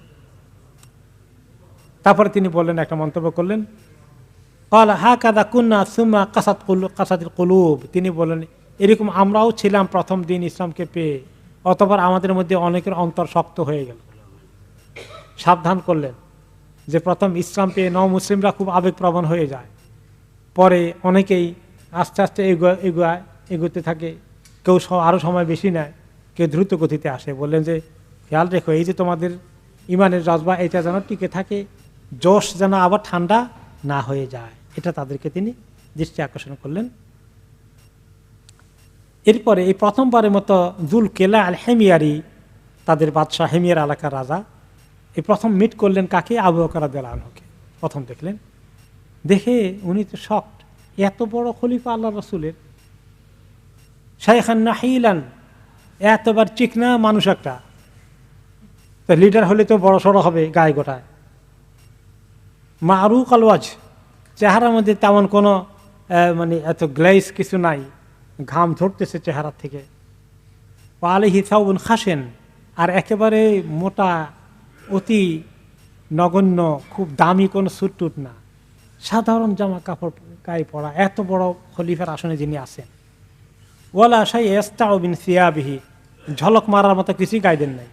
তারপরে তিনি বললেন, একটা মন্তব্য করলেন, ক্বালা হাকাযা কুন্না সুম্মা কাসাতিল কুলুব, তিনি বলেন এরকম আমরাও ছিলাম প্রথম দিন ইসলামকে পেয়ে, অতঃপর আমাদের মধ্যে অনেকের অন্তর শক্ত হয়ে গেল। সাবধান করলেন যে প্রথম ইসলাম পেয়ে মুসলিমরা খুব আবেগপ্রবণ হয়ে যায়, পরে অনেকেই আস্তে আস্তে এগোতে থাকে, কেউ আরও সময় বেশি নেয়, কেউ দ্রুত গতিতে আসে। বললেন যে খেয়াল রেখো, এই যে তোমাদের ইমানের জজবা এটা যেন টিকে থাকে, জোশ যেন আবার ঠান্ডা না হয়ে যায়, এটা তাদেরকে তিনি দৃষ্টি আকর্ষণ করলেন। এরপরে এই প্রথমবারের মতো যুলকেলা আল হেমিয়ারি, তাদের বাদশাহ হেমিয়ার এলাকার রাজা, এই প্রথম মিট করলেন কাকে? আবু বকর রাদিয়াল্লাহু আনহুকে প্রথম দেখলেন। দেখে উনি তো শকড, এত বড় খলিফা আল্লাহ রসুলের, শাইখান নাহিলান, এতবার চিকনা মানুষ একটা, তো লিডার হলে তো বড় সড়ো হবে গায়ে গোটায়, মারুক আলওয়াজ, চেহারার মধ্যে তেমন কোনো মানে এত গ্লেজ কিছু নাই, ঘাম ঝরতেছে চেহারা থেকে, আলাইহি সাওবুন খাসেন, আর একেবারে মোটা, অতি নগণ্য, খুব দামি কোনো স্যুট টুট না, সাধারণ জামা কাপড় গায়ে পরা, এত বড় খলিফার আসনে যিনি আছেন। ওয়ালা শাই ইস্তাউ মিন সিয়াবিহি, ঝলক মারার মতো কিছুই গায়ে দেন নাই,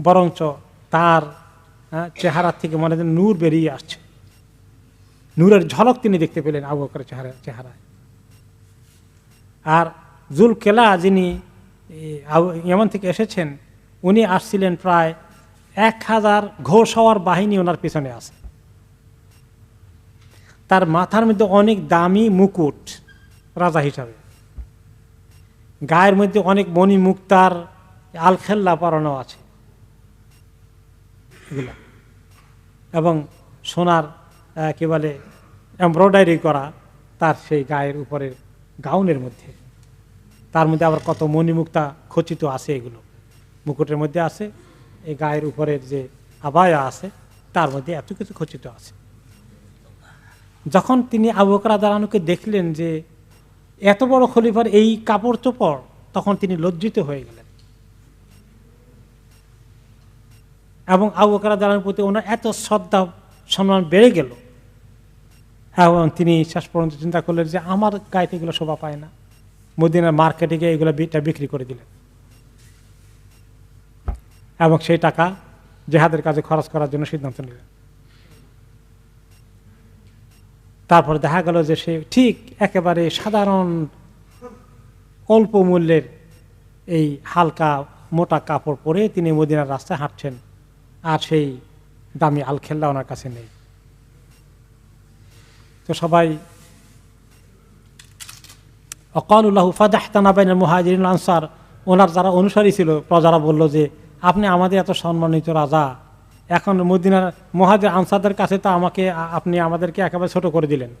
বরঞ্চ তার চেহারা থেকে মনে হয় নূর বেরিয়ে আসছে, নূরের ঝলক তিনি দেখতে পেলেন আবু বকরের চেহারায়। আর যুলকেলা যিনি ইয়ামান থেকে এসেছেন, উনি আসছিলেন প্রায় 1000 ঘোড়সওয়ার বাহিনী ওনার পিছনে আছে। তার মাথার মধ্যে অনেক দামি মুকুট রাজা হিসাবে, গায়ের মধ্যে অনেক মণি মুক্তার আলখেল্লা পরানো আছে এগুলা, এবং সোনার কি বলে এমব্রয়ডারি করা তার সেই গায়ের উপরের গাউনের মধ্যে, তার মধ্যে আবার কত মণিমুক্তা খচিত আছে, এগুলো মুকুটের মধ্যে আছে, এই গায়ের উপরের যে আবায়া আছে তার মধ্যে এত কিছু খচিত আছে। যখন তিনি আবু বকর রাদিয়াল্লাহু আনহুকে দেখলেন যে এত বড় খলিফার এই কাপড় চোপড়, তখন তিনি লজ্জিত হয়ে গেলেন, এবং আবু বকর রাদিয়াল্লাহু আনহুর প্রতি ওনার এত শ্রদ্ধা সম্মান বেড়ে গেল, এবং তিনি শেষ পর্যন্ত চিন্তা করলেন যে আমার গায়ে এগুলো শোভা পায় না, মদিনার মার্কেটে গিয়ে এগুলো বিক্রি করে দিলেন, এবং সেই টাকা জিহাদের কাজে খরচ করার জন্য সিদ্ধান্ত নিলেন। তারপরে দেখা গেল যে সে ঠিক একেবারে সাধারণ অল্প মূল্যের এই হালকা মোটা কাপড় পরে তিনি মদিনার রাস্তায় হাঁটছেন, আর সেই দামি আলখেল্লা ওনার কাছে নেই। তো সবাই অকালুল্লাহু ফাদাহতানা বাইনাল মুহাজিরিন ওয়াল আনসার, ওনার যারা অনুসারী ছিল প্রজারা বলল যে আপনি আমাদের এত সম্মানিত রাজা, এখন মদিনার মুহাজির আনসারদের কাছে তো আপনি আমাদেরকে একেবারে ছোট করে দিলেন,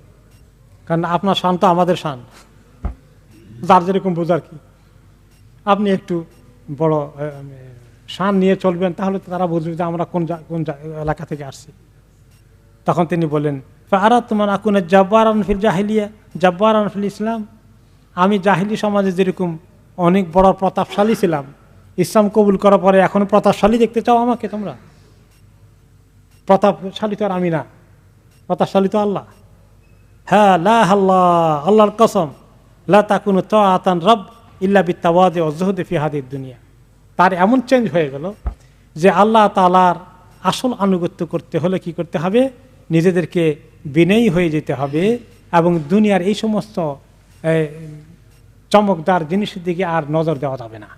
কারণ আপনার শান তো আমাদের শান, যার যেরকম বোঝার কি, আপনি একটু বড় শান নিয়ে চলবেন, তাহলে তো তারা বুঝবে যে আমরা কোন এলাকা থেকে আসছি। তখন তিনি বললেন ফাআরাতুমান আকুনা জাব্বারান ফিল জাহিলিয়া জাব্বারান ফিল ইসলাম, আমি জাহিলি সমাজে যেরকম অনেক বড় প্রতাপশালী ছিলাম, ইসলাম কবুল করার পরে এখন প্রতাপশালী দেখতে চাও আমাকে তোমরা? প্রতাপশালী তো আর আমি না, প্রতাপশালী তো আল্লাহ। হ্যাঁ লা আল্লাহ, আল্লাহর কসম, লা তাকুনু তাআতান রব ইল্লা বিত্তাওয়াদি ওয়া যুহদি ফি হাদিদ দুনিয়া। তার এমন চেঞ্জ হয়ে গেল যে আল্লাহ তাআলার আসল আনুগত্য করতে হলে কি করতে হবে? নিজেদেরকে বিনয়ী হয়ে যেতে হবে, এবং দুনিয়ার এই সমস্ত চমকদার জিনিসের দিকে আর নজর দেওয়া যাবে না।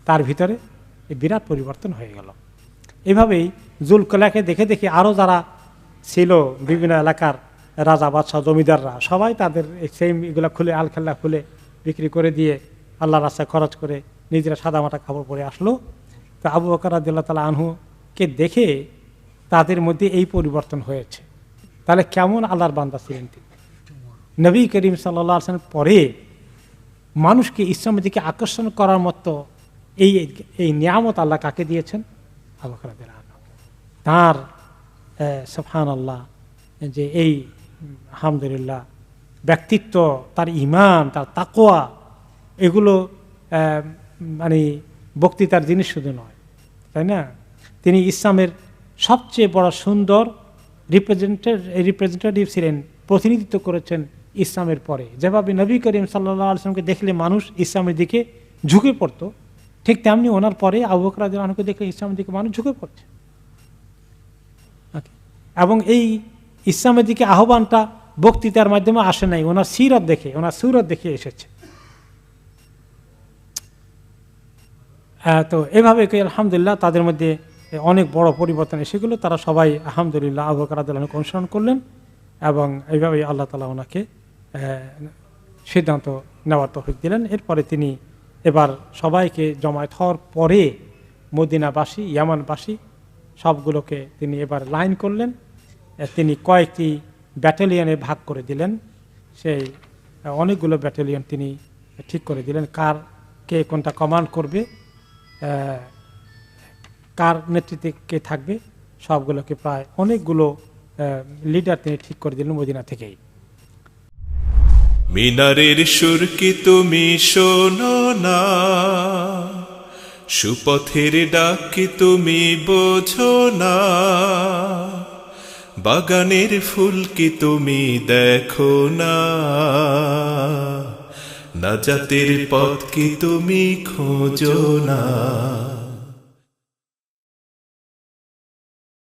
তার ভিতরে এই বিরাট পরিবর্তন হয়ে গেল। এভাবেই যুলকেলাকে দেখে দেখে আরও যারা ছিল বিভিন্ন এলাকার রাজা বাদশাহ জমিদাররা, সবাই তাদের সেম এগুলো খুলে আলখেল্লা খুলে বিক্রি করে দিয়ে আল্লাহ রাস্তায় খরচ করে নিজেরা সাদামাটা কাপড় পরে আসলো। তো আবু বকর রাদিয়াল্লাহু তাআলা আনহুকে দেখে তাদের মধ্যে এই পরিবর্তন হয়েছে। তাহলে কেমন আল্লাহর বান্দা ছিলেন তিনি? নবী করিম সাল্লাল্লাহু আলাইহি ওয়াসাল্লাম পরে মানুষকে ইসলামের দিকে আকর্ষণ করার মতো এই নিয়ামত আল্লাহ কাকে দিয়েছেন? আবু বকর রাদিয়াল্লাহু আনহু। তাঁর সুবহানাল্লাহ, যে এই আলহামদুলিল্লাহ ব্যক্তিত্ব, তার ঈমান, তার তাকওয়া, এগুলো মানে বক্তৃতার জিনিস শুধু নয়, তাই না? তিনি ইসলামের সবচেয়ে বড় সুন্দর রিপ্রেজেন্টেটিভ ছিলেন, প্রতিনিধিত্ব করেছেন ইসলামের পরে। যেভাবে নবী করিম সাল্লাল্লাহু আলাইহি ওয়াসাল্লামকে দেখলে মানুষ ইসলামের দিকে ঝুঁকে পড়তো, ঠিক তেমনি ওনার পরে আবু বকর রাদিয়াল্লাহু আনহুকে দেখলে ইসলামের দিকে মানুষ ঝুঁকে পড়ছে। এবং এই ইসলামের দিকে আহ্বানটা বক্তৃতার মাধ্যমে আসে নাই, ওনার সিরত দেখে, ওনার সুরত দেখে এসেছে। তো এভাবে আলহামদুলিল্লাহ তাদের মধ্যে অনেক বড় পরিবর্তন এসেগুলো। তারা সবাই আলহামদুলিল্লাহ আবু বকর রাদিয়াল্লাহু আনহুকে অনুসরণ করলেন এবং এইভাবে আল্লাহ তাআলা ওনাকে সিদ্ধান্ত নেওয়ার তৌফিক দিলেন। এরপরে তিনি এবার সবাইকে জমায়েত হওয়ার পরে মদিনাবাসী, ইয়ামানবাসী সবগুলোকে তিনি এবার লাইন করলেন। তিনি কয়েকটি ব্যাটালিয়নে ভাগ করে দিলেন। সেই অনেকগুলো ব্যাটালিয়ন তিনি ঠিক করে দিলেন, কার কে কোনটা কমান্ড করবে, কার নেতৃত্বে কে থাকবে, সবগুলোকে প্রায় অনেকগুলো লিডার তিনি ঠিক করে দিলেন মদিনা থেকেই। মিনারের সুর কি তুমি শোনো না, সুপথের ডাক কি তুমি বোঝো না, বাগানের ফুল কি তুমি দেখো না, নাজাতের পথ কি তুমি খোঁজো না।